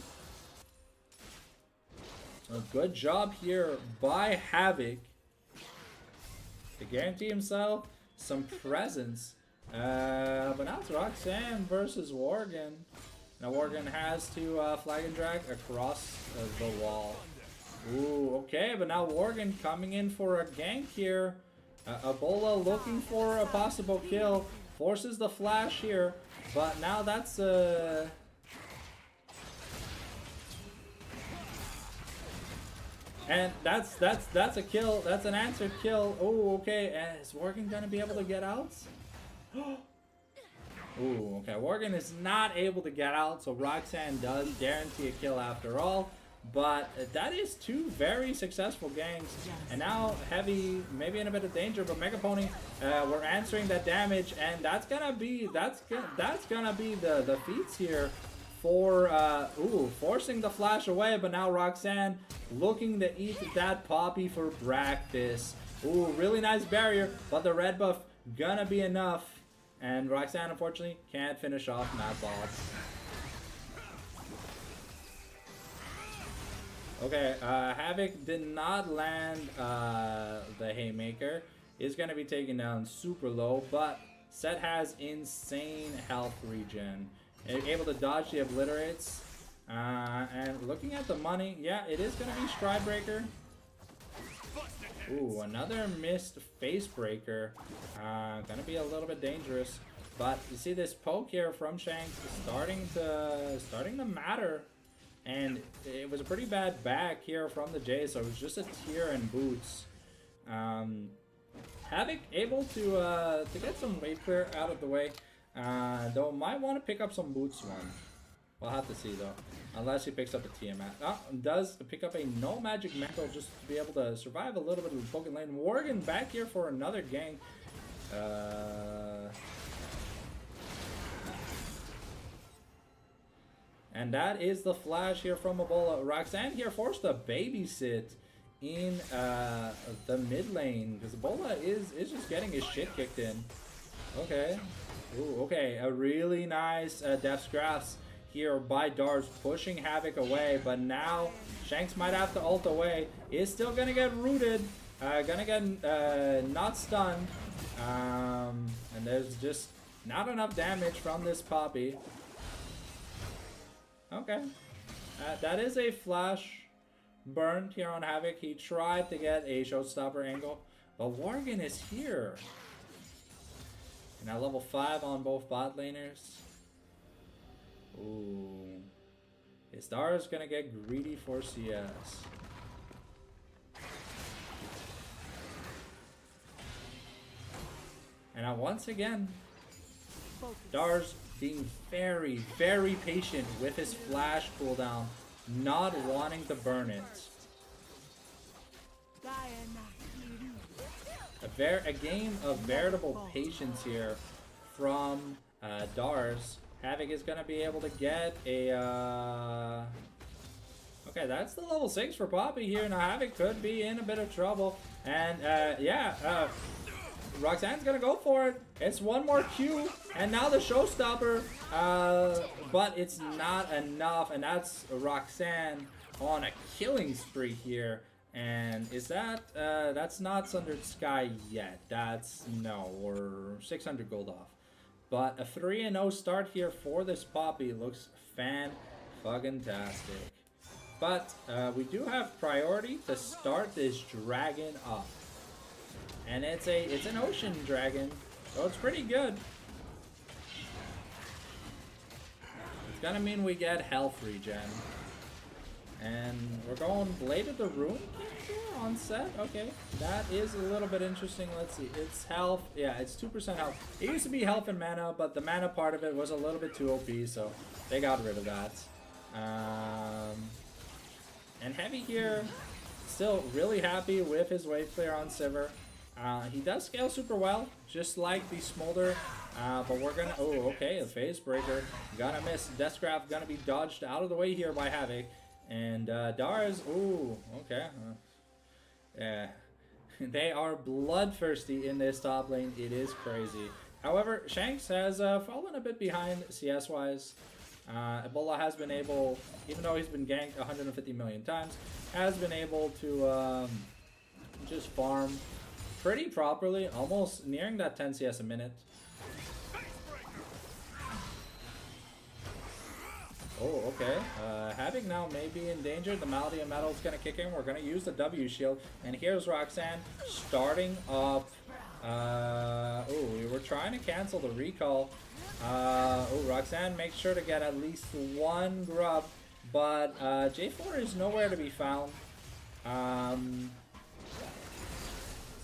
[SPEAKER 1] A good job here by Havoc to guarantee himself some presence. But now it's Roxanne versus Worgen. Now Worgen has to flag and drag across the wall. Ooh, okay, but now Worgen coming in for a gank here. Ebola looking for a possible kill. Forces the flash here. But now that's And that's a kill. That's an answered kill. Oh, okay. And is Worgen gonna be able to get out? Ooh, okay. Worgen is not able to get out, so Roxanne does guarantee a kill after all. But that is two very successful ganks, and now Heavy maybe in a bit of danger, but Mega Pony, we're answering that damage, and that's gonna be the feats here for forcing the flash away. But now Roxanne looking to eat that Poppy for breakfast. Ooh, really nice barrier, but the red buff gonna be enough, and Roxanne unfortunately can't finish off Mad Boss. Okay, Havoc did not land the Haymaker. Is going to be taken down super low, but Set has insane health regen. Able to dodge the Obliterates. And looking at the money, yeah, it is going to be Stride Breaker. Ooh, another missed Face Breaker. Gonna be a little bit dangerous. But you see this poke here from Shanks starting to matter. And it was a pretty bad back here from the J, so it was just a tier and boots. Havoc able to get some wave clear out of the way. Though might want to pick up some boots one. We'll have to see though. Unless he picks up a Tiamat. Does pick up a no magic mantle just to be able to survive a little bit of the Pokken lane. Worgen back here for another gang. And that is the flash here from Ebola. Roxanne here forced to babysit in the mid lane because Ebola is just getting his shit kicked in. Okay. Ooh, okay. A really nice Death's Grasp here by Dars pushing Havoc away. But now Shanks might have to ult away. Is still going to get rooted. Gonna get not stunned. And there's just not enough damage from this Poppy. Okay. That is a flash burned here on Havoc. He tried to get a showstopper angle, but Worgen is here. And now level 5 on both bot laners. Ooh. His star is gonna get greedy for CS. And now once again, Dars being very, very patient with his flash cooldown, not wanting to burn it. A game of veritable patience here from Dars. Havoc is going to be able to get a... Okay, that's the level 6 for Poppy here. Now Havoc could be in a bit of trouble. And Roxanne's gonna go for it. It's one more Q, and now the showstopper, but it's not enough, and that's Roxanne on a killing spree here. And is that, that's not Sundered Sky yet. That's, no, we're 600 gold off. But a 3-0 start here for this Poppy looks fan-fucking-tastic. But we do have priority to start this dragon up. And it's an ocean dragon, so it's pretty good. It's gonna mean we get health regen. And we're going Blade of the Rune on set. Okay, that is a little bit interesting. Let's see, it's health. Yeah, it's 2% health. It used to be health and mana, but the mana part of it was a little bit too OP, so they got rid of that. And Heavy here, still really happy with his wave clear on Sivir. He does scale super well, just like the Smolder, but we're gonna, oh, okay, a Phase Breaker, gonna miss. Deathcraft gonna be dodged out of the way here by Havoc, and Dars, ooh, okay, yeah, they are bloodthirsty in this top lane, it is crazy. However, Shanks has fallen a bit behind CS-wise. Ebola has been able, even though he's been ganked 150 million times, has been able to just farm pretty properly, almost nearing that 10 CS a minute. Oh, okay. Havoc now may be in danger. The Malady of Metal is going to kick in. We're going to use the W shield. And here's Roxanne starting up. Oh, we were trying to cancel the recall. Oh, Roxanne makes sure to get at least one grub. But J4 is nowhere to be found.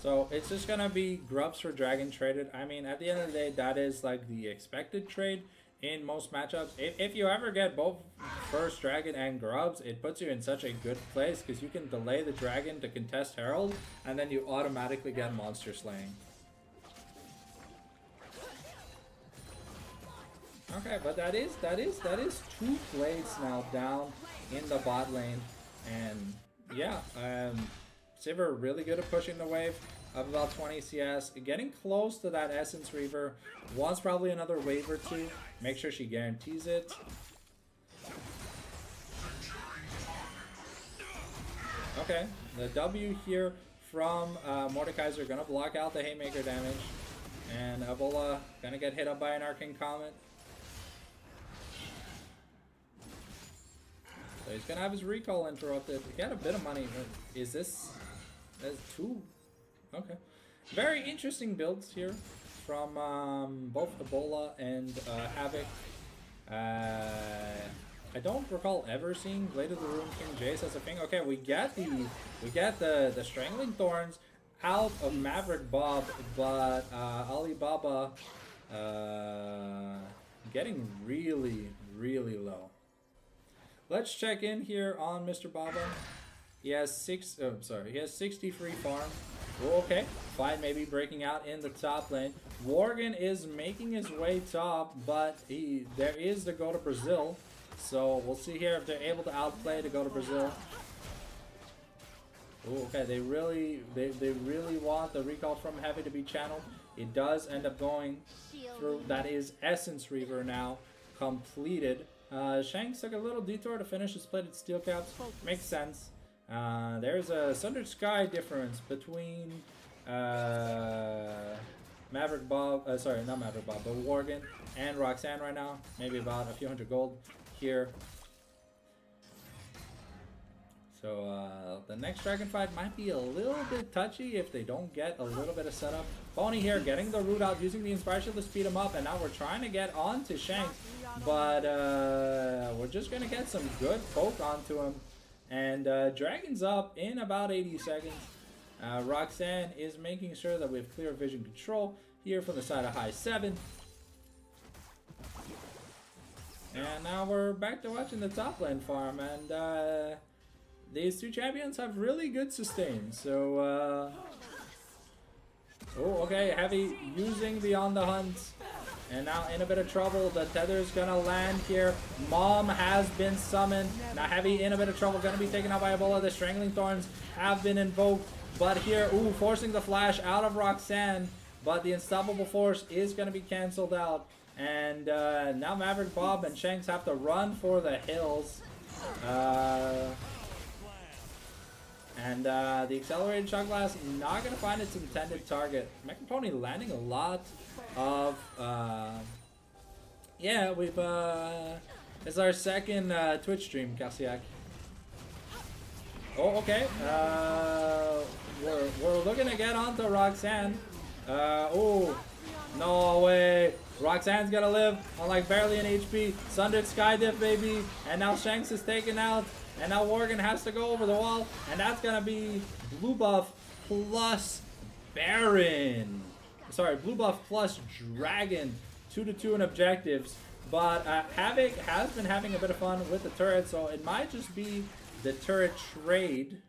[SPEAKER 1] So it's just gonna be grubs for dragon traded. I mean, at the end of the day, that is like the expected trade in most matchups. If you ever get both first dragon and grubs, it puts you in such a good place because you can delay the dragon to contest herald, and then you automatically get monster slaying. Okay, but that is 2 plates now down in the bot lane, and yeah, Sivir really good at pushing the wave of about 20 CS, getting close to that Essence Reaver. Wants probably another wave or 2. Make sure she guarantees it. Okay, the W here from Mordekaiser gonna block out the Haymaker damage, and Ebola gonna get hit up by an Arcane Comet. So he's gonna have his recall interrupted. He had a bit of money. Is this? That's 2. Okay. Very interesting builds here from both Ebola and Havoc. I don't recall ever seeing Blade of the Rune King Jace as a thing. Okay, we get the Strangling Thorns out of Maverick Bob, but Alibaba getting really low. Let's check in here on Mr. Baba. He has 63 farm. Oh, okay, fine, maybe breaking out in the top lane. Worgen is making his way top, but there is the go to Brazil. So we'll see here if they're able to outplay to go to Brazil. Oh, okay, they really want the recall from Heavy to be channeled. It does end up going through. That is Essence Reaver now completed. Shanks took a little detour to finish his plated steel caps. Makes sense. There's a Sundered Sky difference between Maverick Bob, sorry, not Maverick Bob, but Worgen and Roxanne right now. Maybe about a few hundred gold here. So the next dragon fight might be a little bit touchy if they don't get a little bit of setup. Pony here getting the root out, using the Inspire Shield to speed him up, and now we're trying to get onto Shanks, but we're just gonna get some good poke onto him. And Dragon's up in about 80 seconds. Roxanne is making sure that we have clear vision control here from the side of high 7. And now we're back to watching the top lane farm, and these 2 champions have really good sustain. So, oh, okay, Heavy using the On the Hunt. And now in a bit of trouble. The tether's gonna land here. Mom has been summoned. Now Heavy in a bit of trouble. Gonna be taken out by Ebola. The Strangling Thorns have been invoked. But here, ooh, forcing the flash out of Roxanne. But the Unstoppable Force is gonna be cancelled out. And now Maverick Bob and Shanks have to run for the hills. And the Accelerated Shock Blast not gonna find its intended target. Mecha Pony landing a lot of yeah, we've it's our second Twitch stream, Kasiak. Oh, okay. We're looking to get onto Roxanne. Oh, no way. Roxanne's gonna live on like barely an HP. Sundered Sky Diff, baby. And now Shanks is taken out. And now Worgen has to go over the wall. And that's gonna be blue buff plus Baron. Sorry, blue buff plus Dragon. 2-2 in objectives. But Havoc has been having a bit of fun with the turret, so it might just be the turret trade.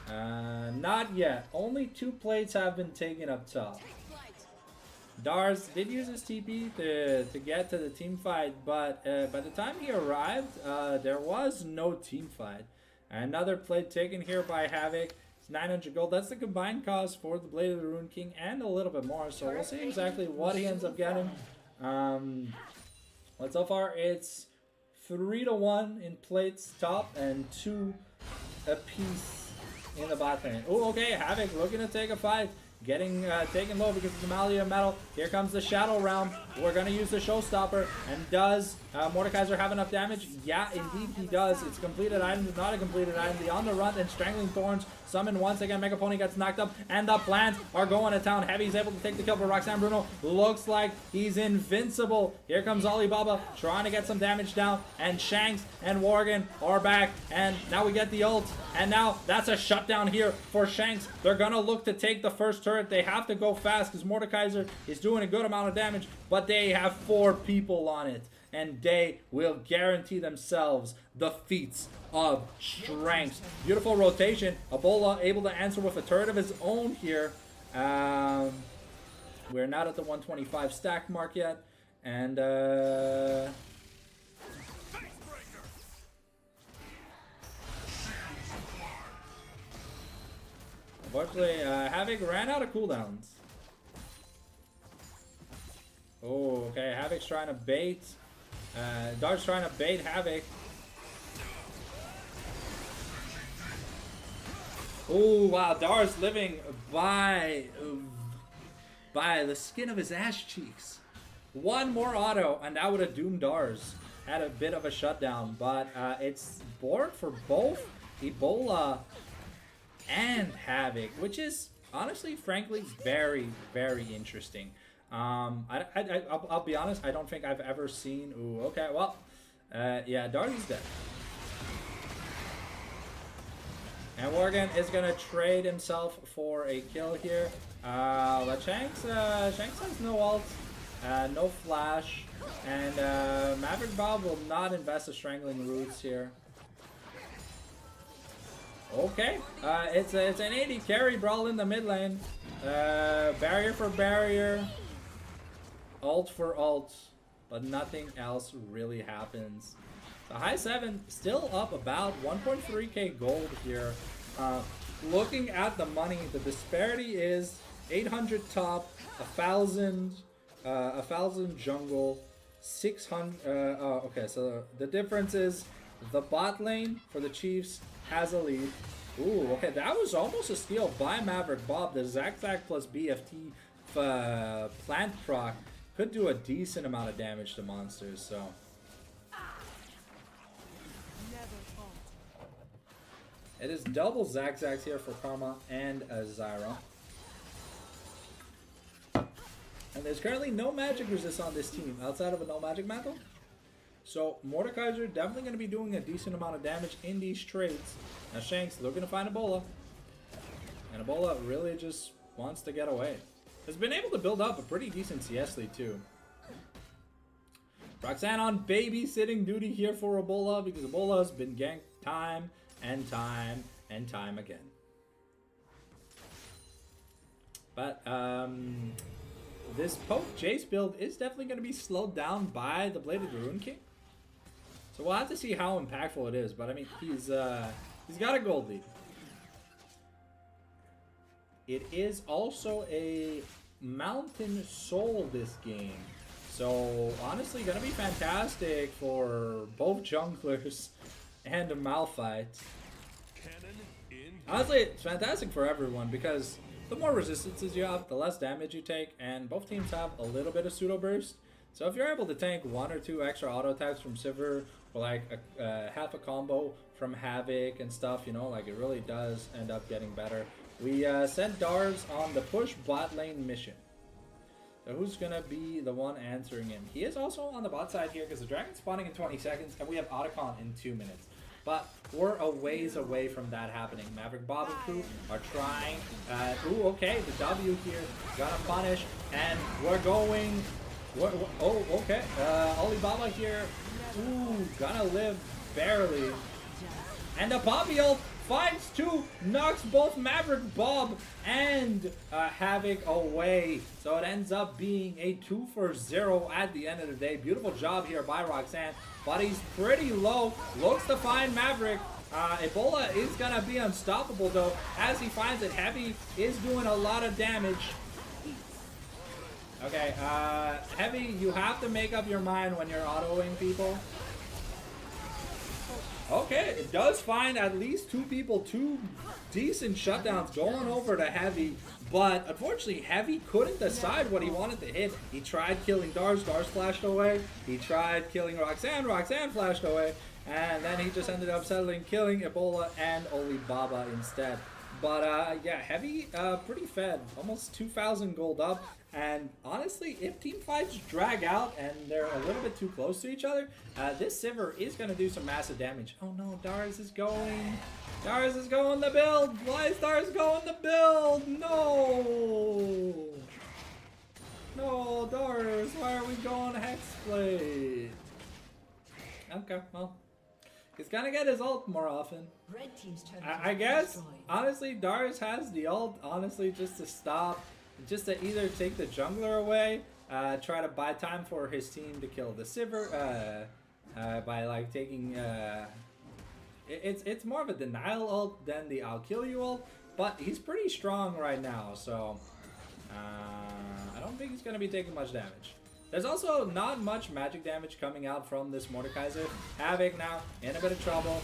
[SPEAKER 1] Not yet. Only 2 plates have been taken up top. Dars did use his TP to get to the team fight, but by the time he arrived, there was no team fight. Another plate taken here by Havoc. It's 900 gold. That's the combined cost for the Blade of the Rune King and a little bit more. So we'll see exactly what he ends up getting. But so far it's 3-1 in plates top and 2 apiece in the bot lane. Oh, okay. Havoc looking to take a fight. Getting taken low because of the Malleus of Metal. Here comes the Shadow Realm. We're going to use the Showstopper. And does Mordekaiser have enough damage? Yeah, indeed he does. It's a completed item. It's not a completed item. The On the Run and Strangling Thorns summon once again. Mega Pony gets knocked up, and the plants are going to town. Heavy's able to take the kill, but Roxanne Bruno looks like he's invincible. Here comes Alibaba trying to get some damage down, and Shanks and Worgen are back, and now we get the ult, and now that's a shutdown here for Shanks. They're gonna look to take the first turret. They have to go fast because Mordekaiser is doing a good amount of damage, but they have 4 people on it, and they will guarantee themselves the feats of strength. Beautiful rotation. Ebola able to answer with a turret of his own here. We're not at the 125 stack mark yet, and unfortunately, Havoc ran out of cooldowns. Oh, okay. Havoc's trying to bait. Dart's trying to bait Havoc. Oh, wow. Dar's living by the skin of his ass cheeks. One more auto, and that would have doomed Dars. Had a bit of a shutdown, but it's board for both Ebola and Havoc, which is honestly, frankly, very, very interesting. I'll be honest, I don't think I've ever seen... Ooh, okay, well, yeah, Darty's dead. And Worgen is going to trade himself for a kill here. But Shanks has no ult, no flash, and Maverick Bob will not invest the Strangling Roots here. Okay, it's an 80 carry brawl in the mid lane. Barrier for barrier. Ult for ult, but nothing else really happens. The high 7 still up about 1.3k gold here. Looking at the money, the disparity is 800 top, 1,000 jungle, 600. Okay, so the difference is the bot lane for the Chiefs has a lead. Ooh, okay, that was almost a steal by Maverick Bob. The Zac plus BFT plant proc could do a decent amount of damage to monsters, so. It is double Zac here for Karma and Zyra. And there's currently no magic resist on this team outside of a no magic mantle. So Mordekaiser definitely going to be doing a decent amount of damage in these trades. Now Shanks looking to find Ebola. And Ebola really just wants to get away. Has been able to build up a pretty decent CS lead too. Roxanne on babysitting duty here for Ebola because Ebola has been ganked time and time and time again. But this poke Jace build is definitely going to be slowed down by the Bladed Ruin King. So we'll have to see how impactful it is. But I mean, he's got a gold lead. It is also a Mountain Soul this game. So honestly, gonna be fantastic for both junglers and a Malphite. Honestly, it's fantastic for everyone because the more resistances you have, the less damage you take, and both teams have a little bit of pseudo burst. So if you're able to tank 1 or 2 extra auto attacks from Sivir, or like half a combo from Havoc and stuff, you know, like it really does end up getting better. We sent Dars on the push bot lane mission. So who's gonna be the one answering him? He is also on the bot side here because the dragon's spawning in 20 seconds and we have Otacon in 2 minutes. But we're a ways away from that happening. Maverick Bob and crew are trying. Ooh, okay, the W here gonna punish, and we're going. Oh, okay. Alibaba here. Ooh, gonna live barely. And the Poppy ult finds 2, knocks both Maverick Bob and Havoc away. So it ends up being a 2 for 0 at the end of the day. Beautiful job here by Roxanne, but he's pretty low. Looks to find Maverick. Ebola is gonna be unstoppable though. As he finds it, Heavy is doing a lot of damage. Okay, Heavy, you have to make up your mind when you're autoing people. Okay, it does find at least 2 people, 2 decent shutdowns going over to Heavy, but unfortunately Heavy couldn't decide what he wanted to hit. He tried killing Dars, Dars flashed away. He tried killing Roxanne, Roxanne flashed away. And then he just ended up settling killing Ebola and Alibaba instead. But yeah, heavy, pretty fed, almost 2,000 gold up. And honestly, if team fights drag out and they're a little bit too close to each other, this Sivir is gonna do some massive damage. Oh no, Dars is going. Dars is going the build. Why is Dars going the build? No. No, Dars, why are we going Hexblade? Okay, well, he's gonna get his ult more often.
[SPEAKER 4] Red team's turn.
[SPEAKER 1] I guess, honestly, Darius has the ult, honestly, just to stop, just to either take the jungler away, try to buy time for his team to kill the Sivir, by like taking, it's more of a denial ult than the I'll kill you ult, but he's pretty strong right now, so, I don't think he's going to be taking much damage. There's also not much magic damage coming out from this Mordekaiser. Havoc now in a bit of trouble.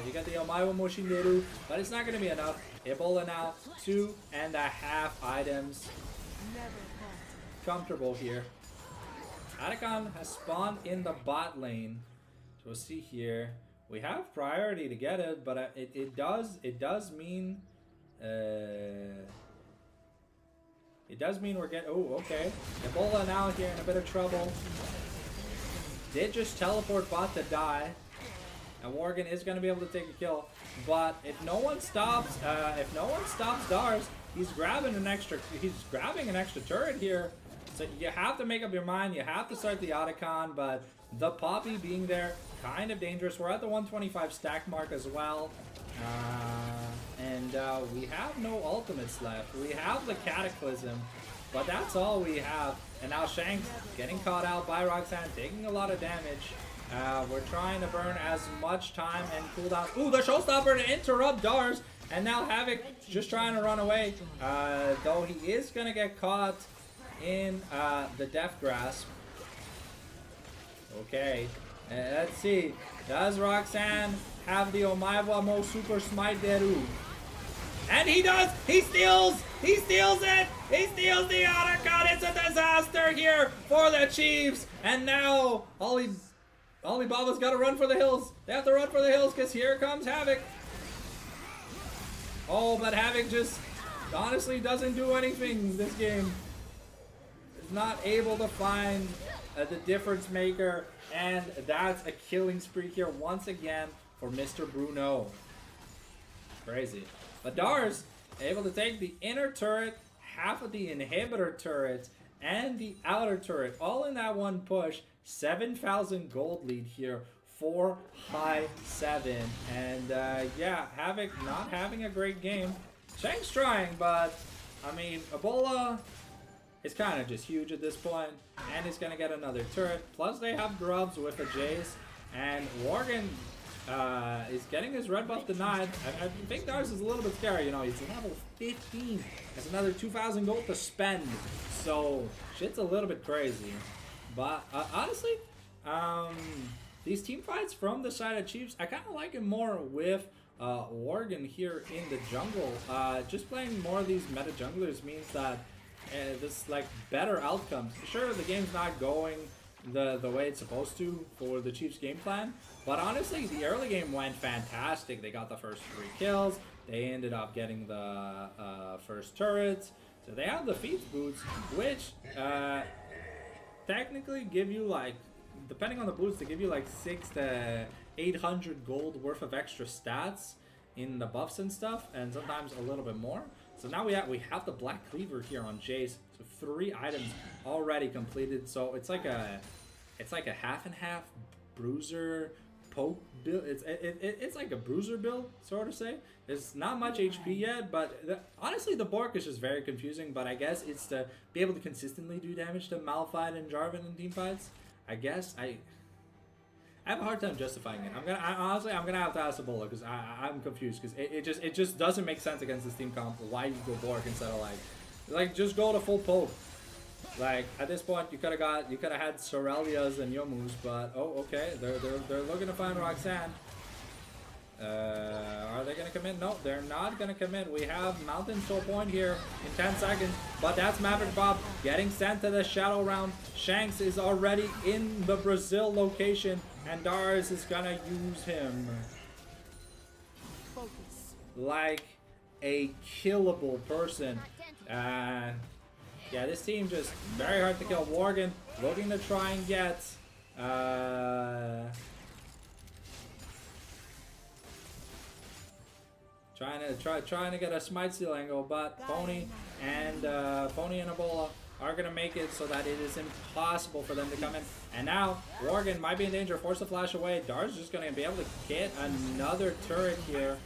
[SPEAKER 1] You got the Omaiwa Moshinderu, but it's not going to be enough. Ebola now, 2.5 items. Comfortable here. Atacon has spawned in the bot lane. So we'll see here. We have priority to get it, but it does mean... It does mean we're getting... Oh, okay. Ebola now here in a bit of trouble. Did just teleport bot to die. And Worgen is going to be able to take a kill. But if no one stops Dars, he's grabbing an extra turret here. So you have to make up your mind. You have to start the Otacon, but the Poppy being there, kind of dangerous. We're at the 125 stack mark as well. And we have no ultimates left. We have the Cataclysm, but that's all we have. And now Shanks getting caught out by Roxanne, taking a lot of damage. We're trying to burn as much time and cooldown. Ooh, the showstopper to interrupt Dars. And now Havoc just trying to run away. Though he is going to get caught in the Death Grasp. Okay, let's see. Does Roxanne have the Omaiwa Mo Super Smite Deru? And he does! He steals! He steals it! He steals the Otacon! It's a disaster here for the Chiefs! And now, Alibaba's got to run for the hills. They have to run for the hills because here comes Havoc. Oh, but Havoc just honestly doesn't do anything this game. Is not able to find the difference maker. And that's a killing spree here once again for Mr. Bruno. Crazy. But Dars able to take the inner turret, half of the inhibitor turret, and the outer turret, all in that one push. 7,000 gold lead here for high 7. And yeah, Havoc not having a great game. Shank's trying, but I mean, Ebola is kind of just huge at this point. And he's going to get another turret. Plus they have grubs with a Jace. And Worgen is getting his red buff denied. I think Dars is a little bit scary. You know, he's level 15. Has another 2,000 gold to spend. So shit's a little bit crazy. But honestly, these team fights from the side of Chiefs, I kind of like it more with Worgen here in the jungle. Just playing more of these meta junglers means that this like better outcomes. Sure, the game's not going the way it's supposed to for the Chiefs game plan, but honestly, the early game went fantastic. They got the first 3 kills. They ended up getting the first turrets. So they have the feat boots, which technically give you like, depending on the boots, they give you like 600 to 800 gold worth of extra stats in the buffs and stuff, and sometimes a little bit more. So now we have the Black Cleaver here on Jace. So 3 items already completed. So it's like a half and half bruiser poke build. It's like a bruiser build, sort of say. There's not much HP yet, but honestly the Bork is just very confusing. But I guess it's to be able to consistently do damage to Malphite and Jarvan in team fights. I guess I have a hard time justifying it. Honestly, I'm gonna have to ask Ebola because I'm confused because it just doesn't make sense against this team comp. Why you go Bork instead of like just go to full poke? Like at this point, you could have had Sorelias and Yomus, but oh okay, they're looking to find Roxanne. Are they gonna commit? No, they're not gonna commit. We have Mountain Soul Point here in 10 seconds, but that's Maverick Bob getting sent to the Shadow Round. Shanks is already in the Brazil location, and Dars is gonna use him. like a killable person. Yeah, this team just very hard to kill. Worgen looking to try and get trying to get a smite steal angle, but Pony and Ebola are gonna make it so that it is impossible for them to come in. And now Worgen might be in danger, force the flash away. Dar's just gonna be able to get another turret here.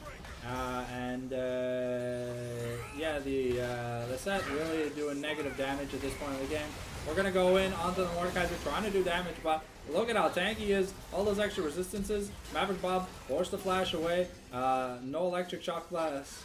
[SPEAKER 1] Yeah, the set really doing negative damage at this point of the game. We're gonna go in onto the Mordekaiser trying to do damage, but look at how tanky he is. All those extra resistances. Maverick Bob forced the flash away. No electric shock blast.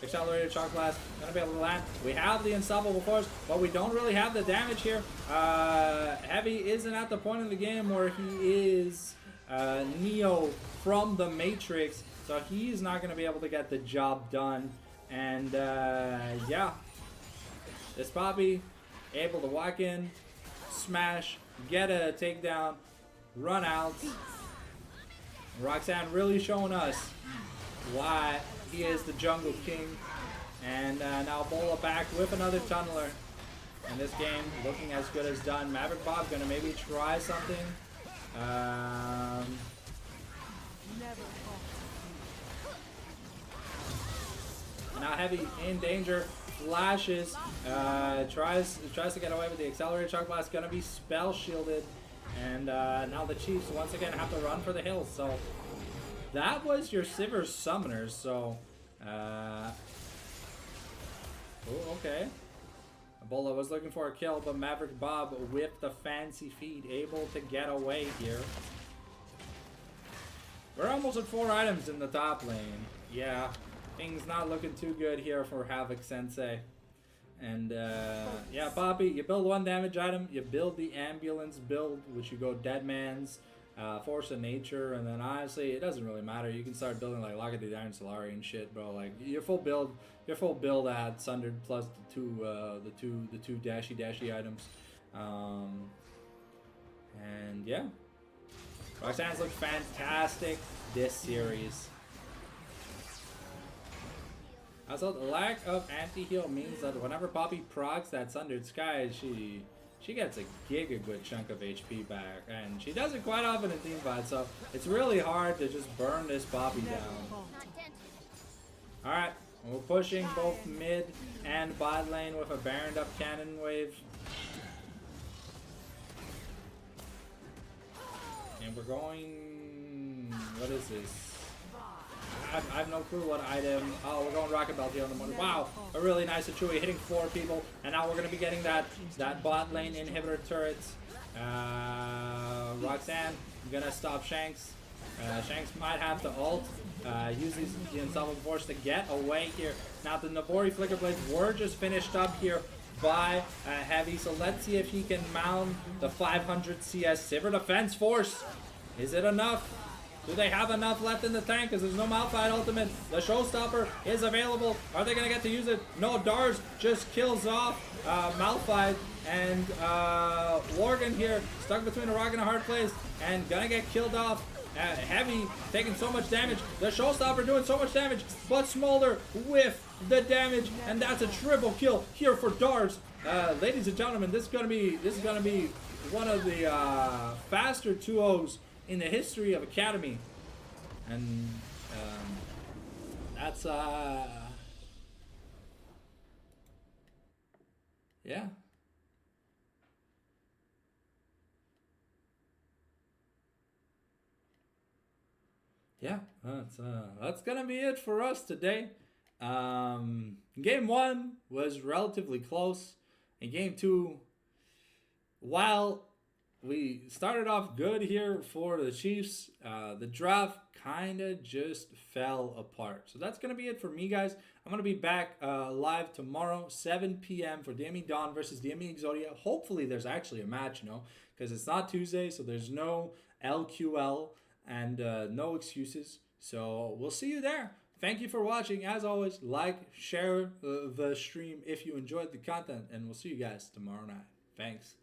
[SPEAKER 1] Accelerated shock blast. Gonna be able to land. We have the unstoppable force, but we don't really have the damage here. Heavy isn't at the point in the game where he is Neo from the Matrix. So he's not going to be able to get the job done. And yeah, this Poppy able to walk in, smash, get a takedown, run out. Roxanne really showing us why he is the Jungle King. And now Bola back with another tunneler. And this game looking as good as done. Maverick Bob going to maybe try something. Now Heavy in danger, flashes, tries to get away with the accelerated shock blast, gonna be spell shielded, and now the Chiefs once again have to run for the hills. So that was your Sivir Summoners. So, oh, okay. Ebola was looking for a kill, but Maverick Bob with the fancy feet able to get away here. We're almost at 4 items in the top lane. Yeah. Things not looking too good here for Havoc Sensei. And yeah, Poppy, you build 1 damage item, you build the ambulance build, which you go Deadman's, Force of Nature, and then honestly, it doesn't really matter. You can start building like Lock of the Iron Solari and shit, bro. Like your full build at Sundered plus the two dashy items. And yeah, Roxanne's looked fantastic this series. Also, the lack of anti-heal means that whenever Poppy procs that Sundered Sky, she gets a good chunk of HP back, and she does it quite often in teamfights, so it's really hard to just burn this Poppy down. Alright, we're pushing both mid and bot lane with a Baroned up cannon wave. And we're going... what is this? I have no clue what item. Oh, we're going Rocket Belt here on the morning. Wow, a really nice Achui hitting 4 people, and now we're going to be getting that bot lane inhibitor turret. Roxanne gonna stop Shanks. Shanks might have to ult. Use the Unstoppable Force to get away here. Now the Nabori Flicker Blades were just finished up here by Heavy, so let's see if he can mount the 500 CS Sivir Defense Force. Is it enough? Do they have enough left in the tank? Because there's no Malphite ultimate. The Showstopper is available. Are they going to get to use it? No, Dars just kills off Malphite. And Worgen here, stuck between a rock and a hard place. And going to get killed off. Heavy, taking so much damage. The Showstopper doing so much damage. But Smolder with the damage. And that's a triple kill here for Dars. Ladies and gentlemen, this is going to be one of the faster 2-0s in the history of Academy. And that's yeah. Yeah, that's gonna be it for us today. Game 1 was relatively close. In game 2, while we started off good here for the Chiefs, the draft kind of just fell apart. So that's going to be it for me, guys. I'm going to be back live tomorrow, 7 p.m. for DME Dawn versus DME Exodia. Hopefully there's actually a match, because it's not Tuesday, so there's no LQL and no excuses. So we'll see you there. Thank you for watching. As always, like, share the stream if you enjoyed the content, and we'll see you guys tomorrow night. Thanks.